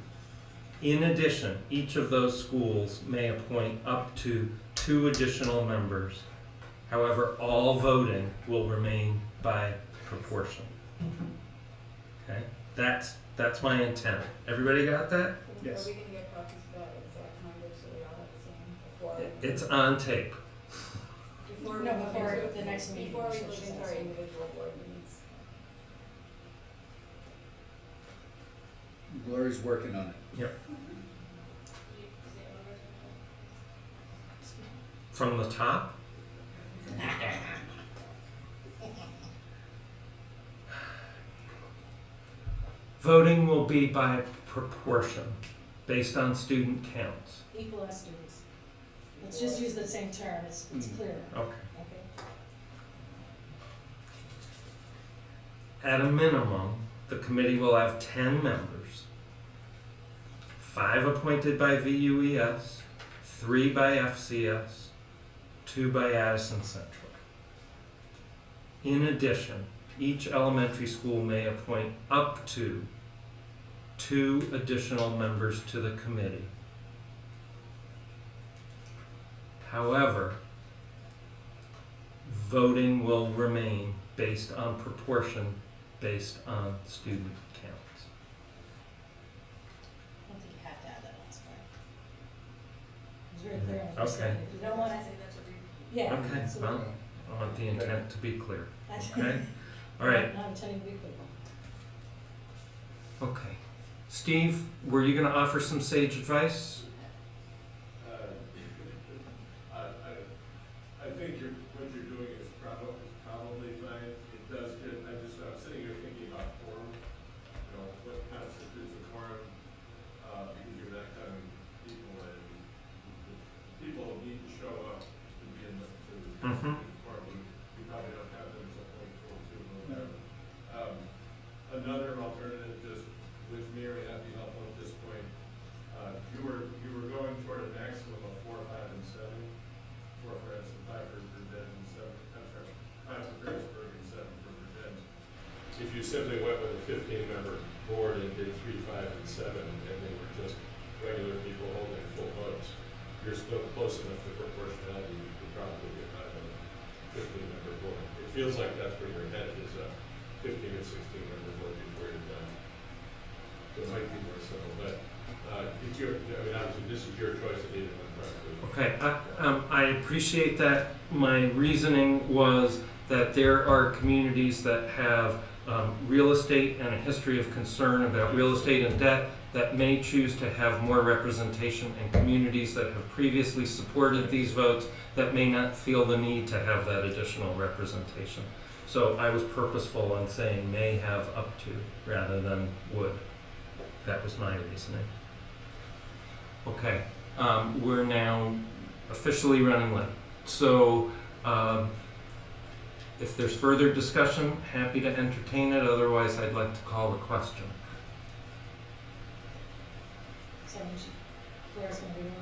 A: In addition, each of those schools may appoint up to 2 additional members. However, all voting will remain by proportion. Okay? That's my intent. Everybody got that?
H: Yes.
K: Are we gonna get copies of that exact language so we all have the same before?
A: It's on tape.
K: Before
J: No, before the next meeting.
K: Before we
J: so
K: move
J: she
K: into
J: says.
K: our individual board meetings.
E: Glory's working on it.
A: Yep. From the top? Voting will be by proportion, based on student counts.
J: Equal as students. Let's just use the same term, it's clearer,
A: Okay.
J: okay?
A: At a minimum, the committee will have 10 members, 5 appointed by VUES, 3 by FCS, 2 by Addison Central. In addition, each elementary school may appoint up to 2 additional members to the committee. However, voting will remain based on proportion, based on student counts.
J: I don't think you have to add that last part. It's very clear on the first
A: Okay.
J: line. If you don't want to, yeah,
A: Okay,
J: absolutely.
A: well, I want the intent to be clear.
J: That's-
A: Okay? All right.
J: Not intending to be clear.
A: Okay. Steve, were you going to offer some sage advice?
F: I think what you're doing is probably fine. It does get, I'm sitting here thinking about quorum, what constitutes a quorum, because you're not counting people and people need to show up to be in the,
A: Mhm.
F: quorum. We probably don't have them until 2042 or whatever. Another alternative, just, which may or may not be helpful at this point, you were going toward a maximum of 4, 5, and 7. 4 for Addison, 5 for Virginia, and 7, I'm sorry, 5 for Ferrisburg and 7 for Virginia. If you simply went with a 15-member board and did 3, 5, and 7, and they were just regular people holding full votes, you're still close enough to proportionality, you could probably get by a 15-member board. It feels like that's where your head is, a 15 or 16-member board before you're done. It might be more simple, but it's your, obviously, this is your choice of either one, probably.
A: Okay, I appreciate that. My reasoning was that there are communities that have real estate and a history of concern about real estate and debt that may choose to have more representation, and communities that have previously supported these votes that may not feel the need to have that additional representation. So I was purposeful in saying may have up to rather than would. That was my reasoning. Okay. We're now officially running late. So if there's further discussion, happy to entertain it. Otherwise, I'd like to call the question.
J: So Claire's gonna be one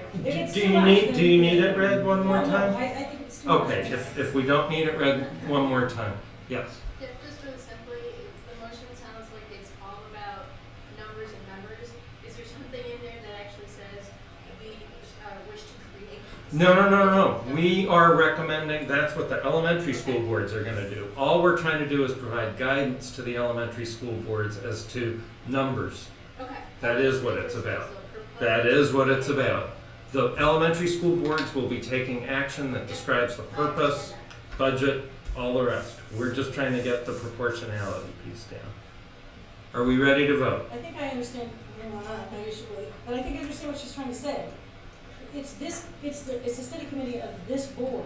A: Do you need it read one more time?
J: I think it's too much.
A: Okay, if we don't need it read one more time, yes.
M: Yeah, just really simply, the motion sounds like it's all about numbers and members. Is there something in there that actually says we wish to create?
A: No. We are recommending, that's what the elementary school boards are gonna do. All we're trying to do is provide guidance to the elementary school boards as to numbers.
M: Okay.
A: That is what it's about. That is what it's about. The elementary school boards will be taking action that describes the purpose, budget, all the rest. We're just trying to get the proportionality piece down. Are we ready to vote?
J: I think I understand, no, you should wait, but I think I understand what she's trying to say. It's the study committee of this board,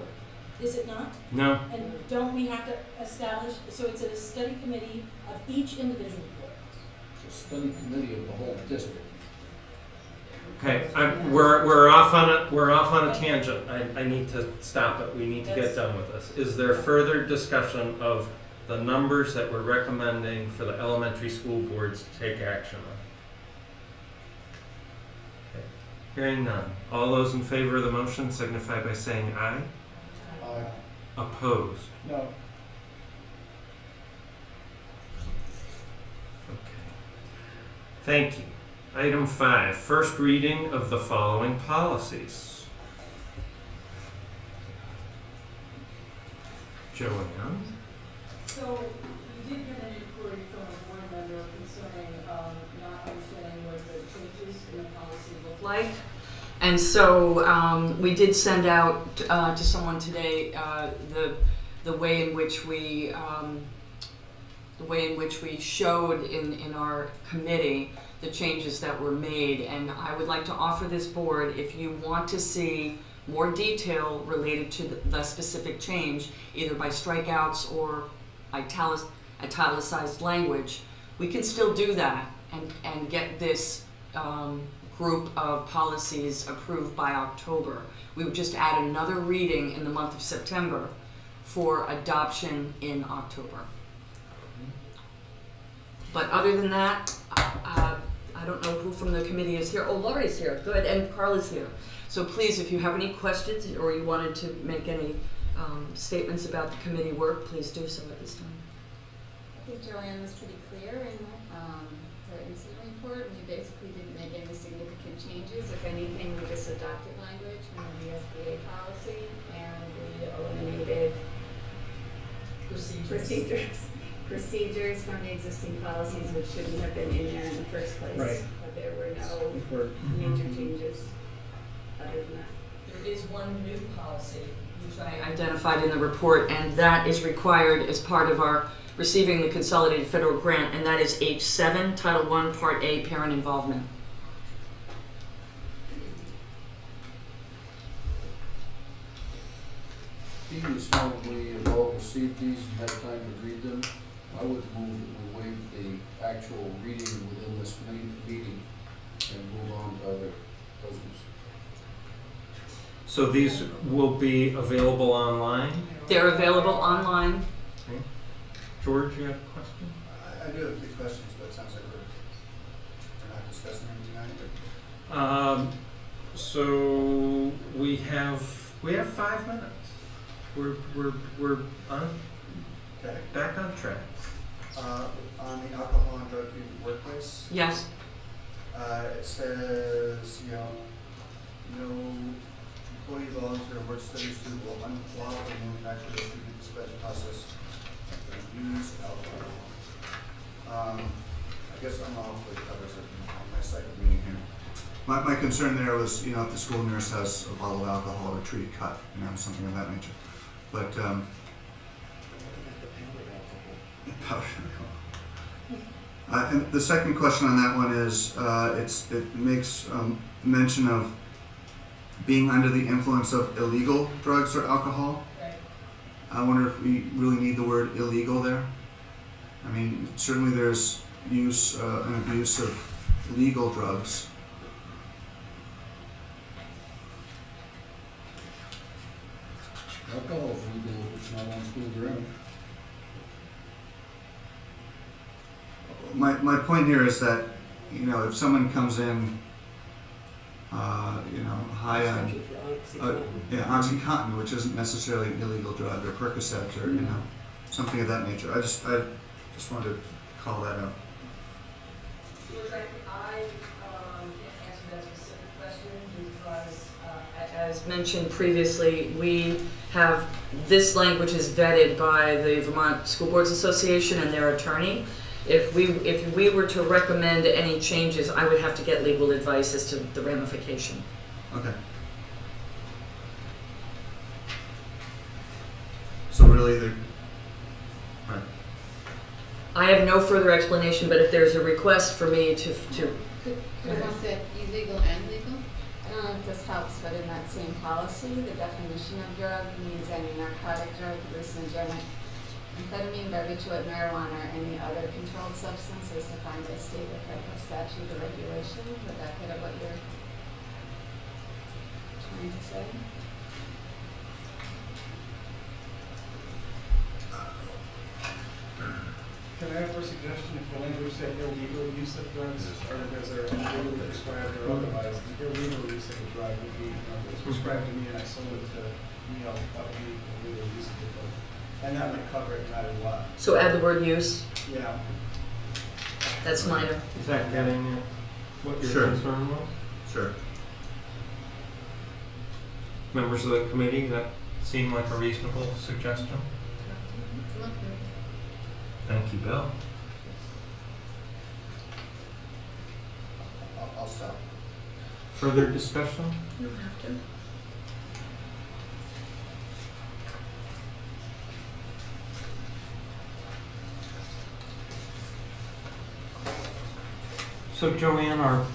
J: is it not?
A: No?
J: And don't we have to establish, so it's a study committee of each individual board?
E: It's a study committee of the whole district.
A: Okay, we're off on a tangent. I need to stop it. We need to get done with this. Is there further discussion of the numbers that we're recommending for the elementary school boards to take action on? Okay. Hearing none. All those in favor of the motion signify by saying aye.
C: Aye.
A: Opposed?
H: No.
A: Okay. Thank you. Item 5, first reading of the following policies. Joanne?
J: So, we did get an inquiry from a board member concerning, not understanding what the changes in the policy look like.
B: And so we did send out to someone today the way in which we showed in our committee the changes that were made. And I would like to offer this board, if you want to see more detail related to the specific change, either by strikeouts or italicized language, we can still do that and get this group of policies approved by October. We would just add another reading in the month of September for adoption in October. But other than that, I don't know who from the committee is here. Oh, Laurie's here, good, and Carl is here. So please, if you have any questions or you wanted to make any statements about the committee work, please do so at this time.
N: I think Joanne was pretty clear in her incident report. We basically didn't make any significant changes. If anything, we just adopted language from the SBA policy and we eliminated procedures from the existing policies which shouldn't have been in there in the first place.
H: Right.
N: But there were no major changes other than that.
B: There is one new policy which I identified in the report, and that is required as part of our receiving the consolidated federal grant, and that is H7, Title I, Part A, Parent Involvement.
E: Being as probably have all received these and had time to read them, I would move that we waive the actual reading within this main meeting and move on to other business.
A: So these will be available online?
B: They're available online.
A: Okay. George, you have a question?
C: I do have a few questions, but it sounds like we're not discussing them tonight.
A: So we have 5 minutes. We're back on track.
C: On the alcohol and drug-free workplace,
B: Yes.
C: it says, no employee, volunteer, work study student will unlawfully manufacture, distribute, dispense, process, or use alcohol. I guess unlawfully covers it in my second reading here. My concern there was, if the school nurse has a bottle of alcohol or treated cut, something of that nature. But, powdered alcohol. And the second question on that one is, it makes mention of being under the influence of illegal drugs or alcohol.
B: Right.
C: I wonder if we really need the word illegal there. I mean, certainly there's use and abuse of legal drugs.
E: Alcohol is legal if it's not on school ground.
C: My point here is that, if someone comes in, high on OxyContin, which isn't necessarily an illegal drug, or Percocet, or something of that nature. I just wanted to call that out.
B: George, I can't answer that specific question because, as mentioned previously, this language is vetted by the Vermont School Boards Association and their attorney. If we were to recommend any changes, I would have to get legal advice as to the ramification.
C: Okay. So really, right.
B: I have no further explanation, but if there's a request for me to
N: Could I say illegal and legal? I don't know if this helps, but in that same policy, the definition of drug means any narcotic drug, hallucinogenic, amphetamine, barbiturate, marijuana, or any other controlled substance as defined by state or federal statute or regulation. Would that get at what you're trying to say?
H: Can I offer a suggestion if the language said illegal use of drugs, or is there illegally prescribed or otherwise, the illegal use of a drug would be, if it's prescribed to me and I sold it to Neil, that would be illegal use of the drug. And that might cover it no matter what.
B: So add the word use.
H: Yeah.
B: That's minor.
A: Is that getting at what your
C: Sure.
A: concern was?
C: Sure.
A: Members of the committee, that seemed like a reasonable suggestion?
K: Good luck, Mary.
A: Thank you, Bill.
C: I'll stop.
A: Further discussion?
L: You don't have to.
A: So Joanne, our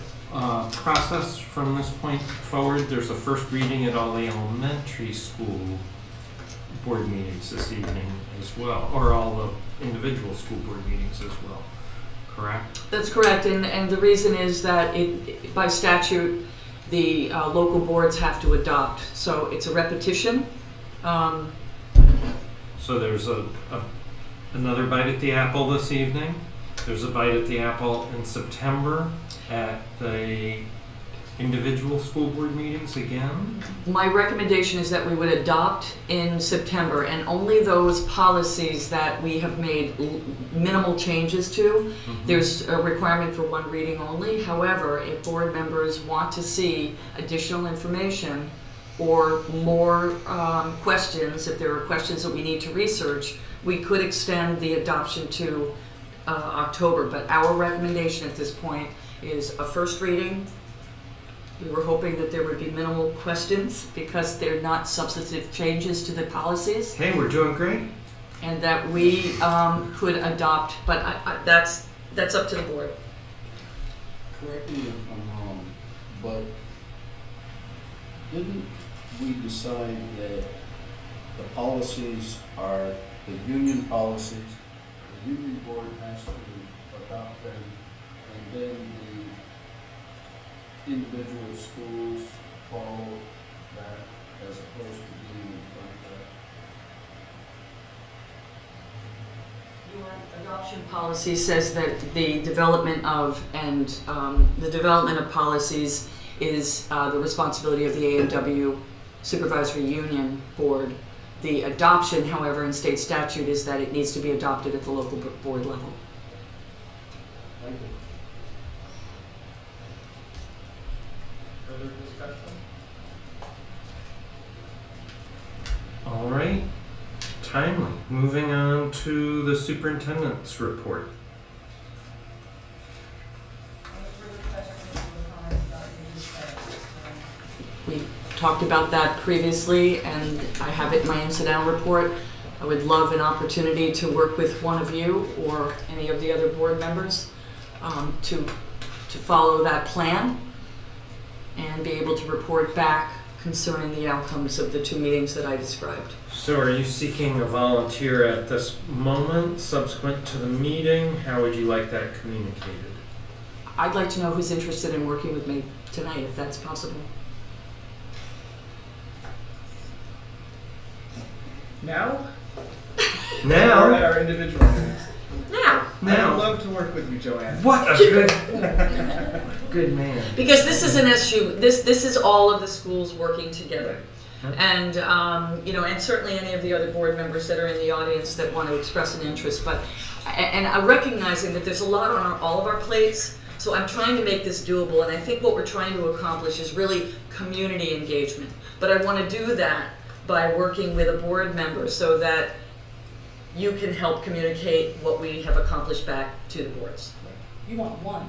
A: process from this point forward, there's a first reading at all the elementary school board meetings this evening as well, or all the individual school board meetings as well, correct?
B: That's correct, and the reason is that by statute, the local boards have to adopt, so it's a repetition.
A: So there's another bite at the apple this evening. There's a bite at the apple in September at the individual school board meetings again.
B: My recommendation is that we would adopt in September, and only those policies that we have made minimal changes to. There's a requirement for one reading only. However, if board members want to see additional information or more questions, if there are questions that we need to research, we could extend the adoption to October. But our recommendation at this point is a first reading. We were hoping that there would be minimal questions because they're not substantive changes to the policies,
A: Hey, we're doing great.
B: and that we could adopt, but that's up to the board.
E: Correct me if I'm wrong, but didn't we decide that the policies are the union policies? The union board has to adopt them, and then the individual schools follow that as opposed to being in front of that?
B: Your adoption policy says that the development of policies is the responsibility of the A&W Supervisory Union Board. The adoption, however, in state statute is that it needs to be adopted at the local board level.
E: Thank you.
A: Further discussion? All right. Timely. Moving on to the superintendent's report.
B: We talked about that previously, and I have it in my incidental report. I would love an opportunity to work with one of you or any of the other board members to follow that plan and be able to report back concerning the outcomes of the two meetings that I described.
A: So are you seeking a volunteer at this moment, subsequent to the meeting? How would you like that communicated?
B: I'd like to know who's interested in working with me tonight, if that's possible.
H: Now? Or at
A: Now?
H: our individual meetings?
B: Now!
H: I would love to work with you, Joanne.
A: What a good man.
B: Because this is an issue, this is all of the schools working together. And, and certainly any of the other board members that are in the audience that want to express an interest, and I'm recognizing that there's a lot on all of our plates, so I'm trying to make this doable, and I think what we're trying to accomplish is really community engagement. But I want to do that by working with a board member so that you can help communicate what we have accomplished back to the boards.
J: You want one.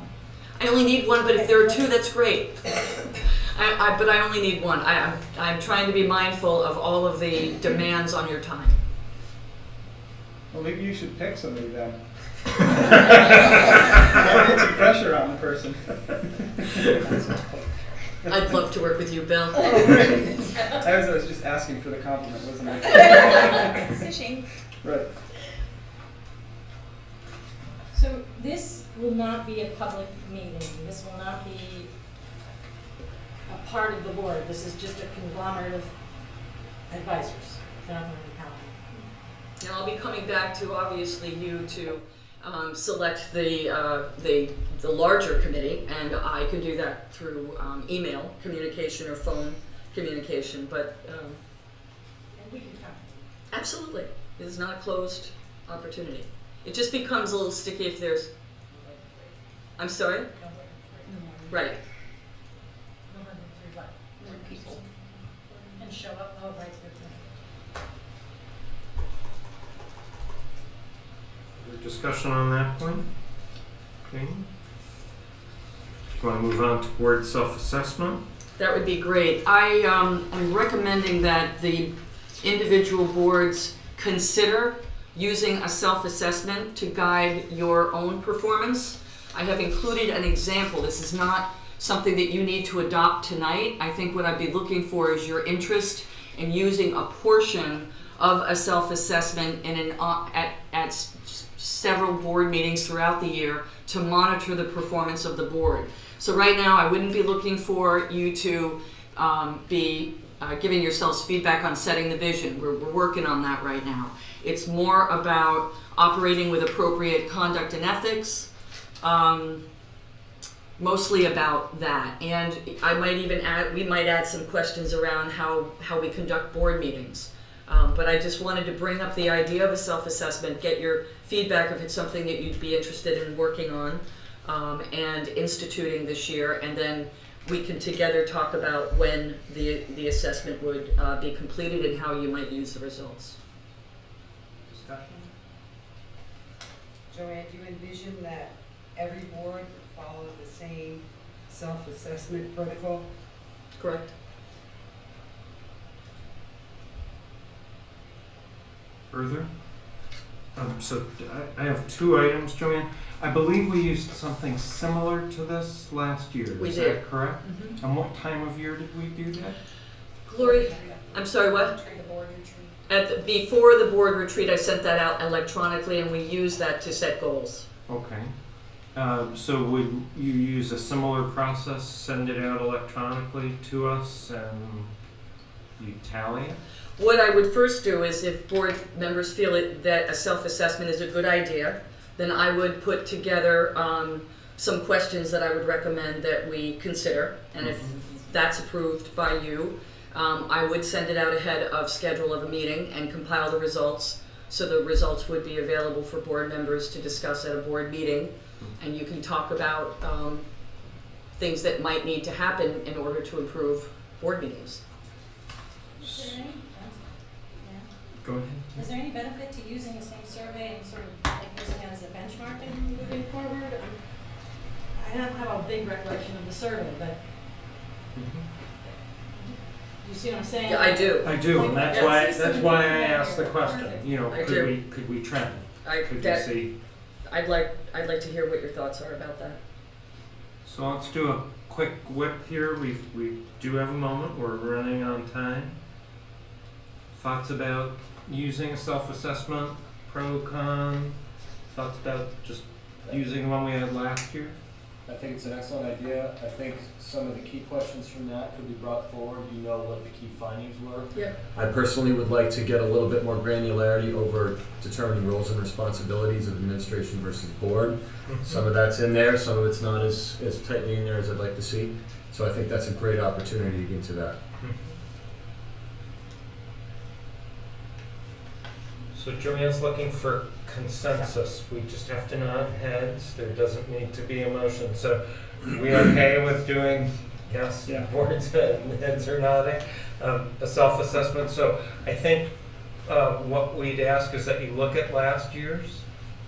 B: I only need one, but if there are two, that's great. But I only need one. I'm trying to be mindful of all of the demands on your time.
H: Well, maybe you should pick somebody then. Gotta put some pressure on the person.
B: I'd love to work with you, Bill.
H: I was just asking for the compliment, wasn't I?
L: Fishing.
H: Right.
J: So this will not be a public meeting. This will not be a part of the board. This is just a conglomerate of advisors. They're not going to be counted.
B: Now I'll be coming back to obviously you to select the larger committee, and I could do that through email communication or phone communication. But
J: And we can count.
B: absolutely, it is not a closed opportunity. It just becomes a little sticky if there's. I'm sorry. Right.
J: More people. And show up. Oh, right.
A: discussion on that point? Okay. Do you want to move on to board self-assessment?
B: That would be great. I am recommending that the individual boards consider using a self-assessment to guide your own performance. I have included an example. This is not something that you need to adopt tonight. I think what I'd be looking for is your interest in using a portion of a self-assessment in at several board meetings throughout the year to monitor the performance of the board. So right now, I wouldn't be looking for you to be giving yourselves feedback on setting the vision. We're working on that right now. It's more about operating with appropriate conduct and ethics, mostly about that. And I might even we might add some questions around how we conduct board meetings. But I just wanted to bring up the idea of a self-assessment, get your feedback if it's something that you'd be interested in working on and instituting this year, and then we can together talk about when the assessment would be completed and how you might use the results.
C: Discussion?
I: Joanne, do you envision that every board would follow the same self-assessment protocol?
B: Correct.
A: Further? So I have two items, Joanne. I believe we used something similar to this last year.
B: We
A: Is
B: did.
A: that correct?
B: Mm-hmm.
A: And what time of year did we do that?
B: Glory, I'm sorry, what?
K: The board retreat.
B: Before the board retreat, I sent that out electronically, and we used that to set goals.
A: Okay. So would you use a similar process, send it out electronically to us, and you tally it?
B: What I would first do is, if board members feel that a self-assessment is a good idea, then I would put together some questions that I would recommend that we consider, and if that's approved by you, I would send it out ahead of schedule of a meeting and compile the results, so the results would be available for board members to discuss at a board meeting, and you can talk about things that might need to happen in order to improve board meetings.
J: Is there any,
A: Go ahead.
J: is there any benefit to using the same survey and sort of like using it as a benchmark and moving forward? I don't have a big recollection of the survey, but you see what I'm saying?
B: Yeah, I do.
A: I do, and that's
B: Yes.
A: why I asked the question. You know,
B: I do.
A: could we trend? Could you
B: That,
A: see?
B: I'd like to hear what your thoughts are about that.
A: So let's do a quick whip here. We do have a moment. We're running on time. Thoughts about using a self-assessment, pro, con? Thoughts about just using the one we had last year?
D: I think it's an excellent idea. I think some of the key questions from that could be brought forward. You know what the key findings were.
B: Yep.
D: I personally would like to get a little bit more granularity over determining roles and responsibilities of administration versus board. Some of that's in there, some of it's not as tightly in there as I'd like to see. So I think that's a great opportunity to get into that.
A: So Joanne's looking for consensus. We just have to nod heads. There doesn't need to be a motion. So we okay with doing, yes,
H: Yeah.
A: boards heads are nodding, a self-assessment. So I think what we'd ask is that you look at last year's,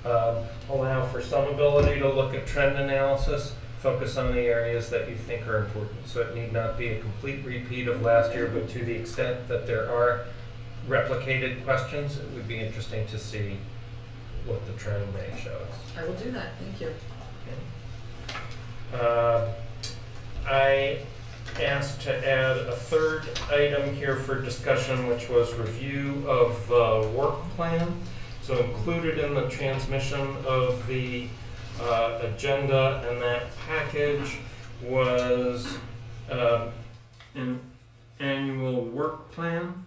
A: allow for some ability to look at trend analysis, focus on the areas that you think are important. So it need not be a complete repeat of last year, but to the extent that there are replicated questions, it would be interesting to see what the trend may show us.
B: I will do that, thank you.
A: Okay. I asked to add a third item here for discussion, which was review of the work plan. So included in the transmission of the agenda and that package was an annual work plan.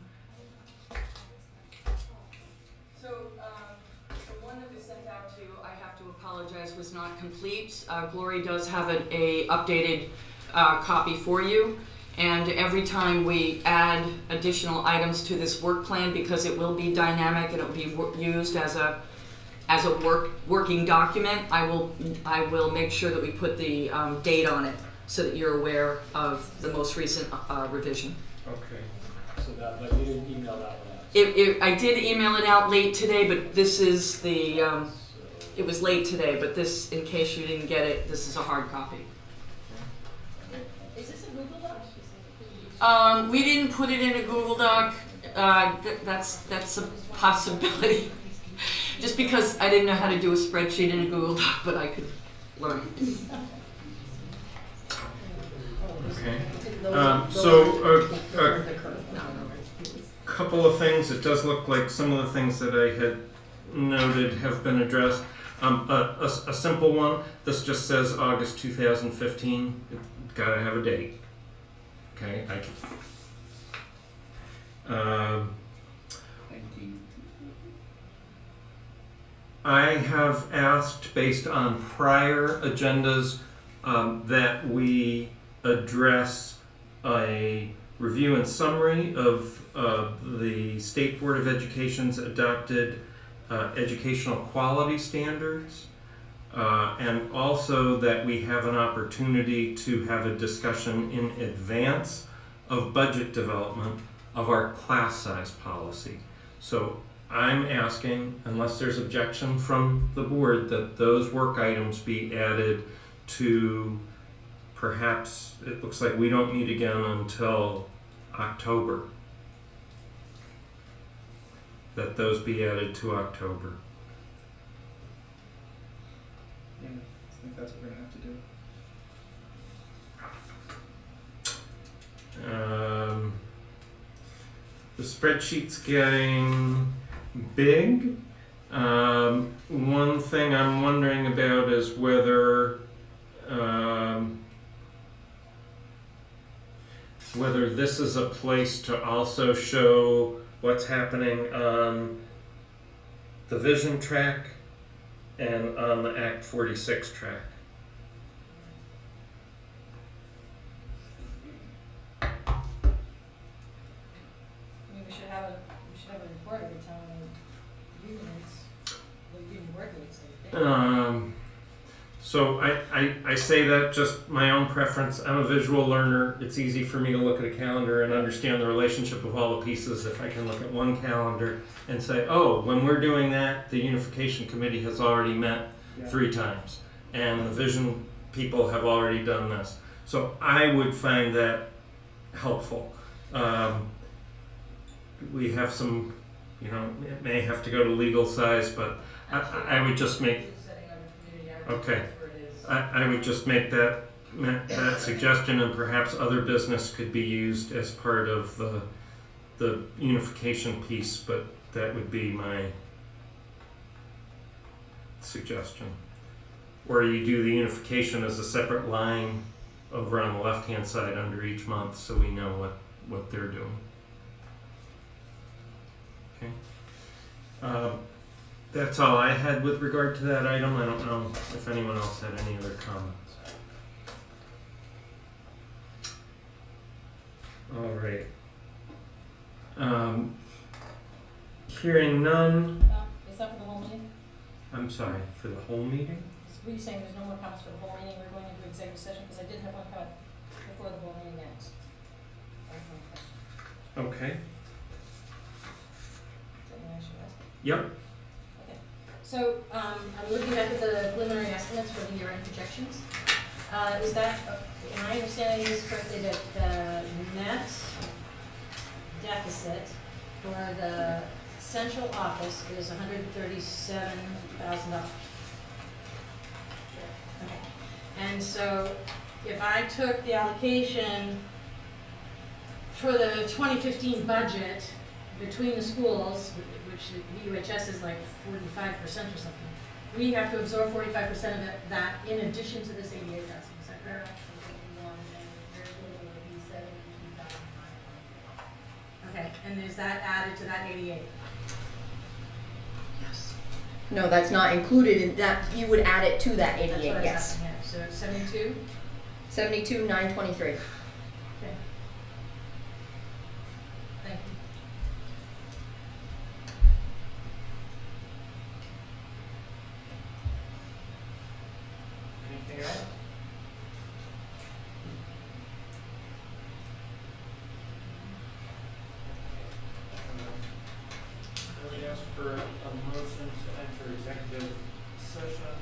B: Apologize, was not complete. Glory does have a updated copy for you, and every time we add additional items to this work plan, because it will be dynamic and it will be used as a working document, I will make sure that we put the date on it so that you're aware of the most recent revision.
A: Okay.
G: So that, but you didn't email that one out.
B: I did email it out late today, but this is the it was late today, but this, in case you didn't get it, this is a hard copy.
J: Is this a Google Doc?
B: We didn't put it in a Google Doc. That's a possibility. Just because I didn't know how to do a spreadsheet in a Google Doc, but I could learn.
A: Okay. So a couple of things. It does look like some of the things that I had noted have been addressed. A simple one. This just says August 2015. It's got to have a date. Okay. I have asked, based on prior agendas, that we address a review and summary of the State Board of Education's adopted educational quality standards, and also that we have an opportunity to have a discussion in advance of budget development of our class size policy. So I'm asking, unless there's objection from the board, that those work items be added to, perhaps, it looks like we don't meet again until October. That those be added to October.
H: Yeah, I think that's what we're gonna have to do.
A: The spreadsheet's getting big. One thing I'm wondering about is whether this is a place to also show what's happening on the vision track and on the Act 46 track.
J: We should have a report every time the union work weeks.
A: So I say that just my own preference. I'm a visual learner. It's easy for me to look at a calendar and understand the relationship of all the pieces if I can look at one calendar and say, oh, when we're doing that, the Unification Committee has already met 3 times. And the vision people have already done this. So I would find that helpful. We have some, it may have to go to legal size, but I would just make, okay. I would just make that suggestion, and perhaps other business could be used as part of the unification piece, but that would be my suggestion. Or you do the unification as a separate line over on the left-hand side under each month, so we know what they're doing. Okay. That's all I had with regard to that item. I don't know if anyone else had any other comments. All right. Hearing none.
J: Is that for the whole meeting?
A: I'm sorry, for the whole meeting?
J: Were you saying there's no more comments for the whole meeting? We're going into executive session because I did have one comment before the whole meeting ends. I have one question.
A: Okay.
J: Is that what I should ask?
A: Yep.
J: So, I'm looking back at the preliminary estimates for the year-end projections. Is that, am I understanding this correctly, that the net deficit for the central office is $137,000? Okay. And so, if I took the allocation for the 2015 budget between the schools, which the UHS is like 45% or something, we have to absorb 45% of that in addition to this 88,000. Is that correct? Okay, and is that added to that 88?
L: Yes. No, that's not included in that. You would add it to that 88.
J: That's what I
L: Yes.
J: thought, yeah. So 72.
L: 72,923.
J: Okay. Thank you.
A: Anything else? I would ask for a motion to enter executive session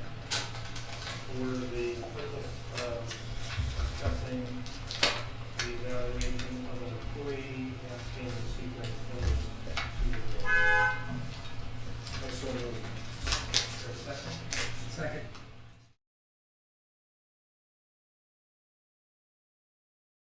A: for the purpose of discussing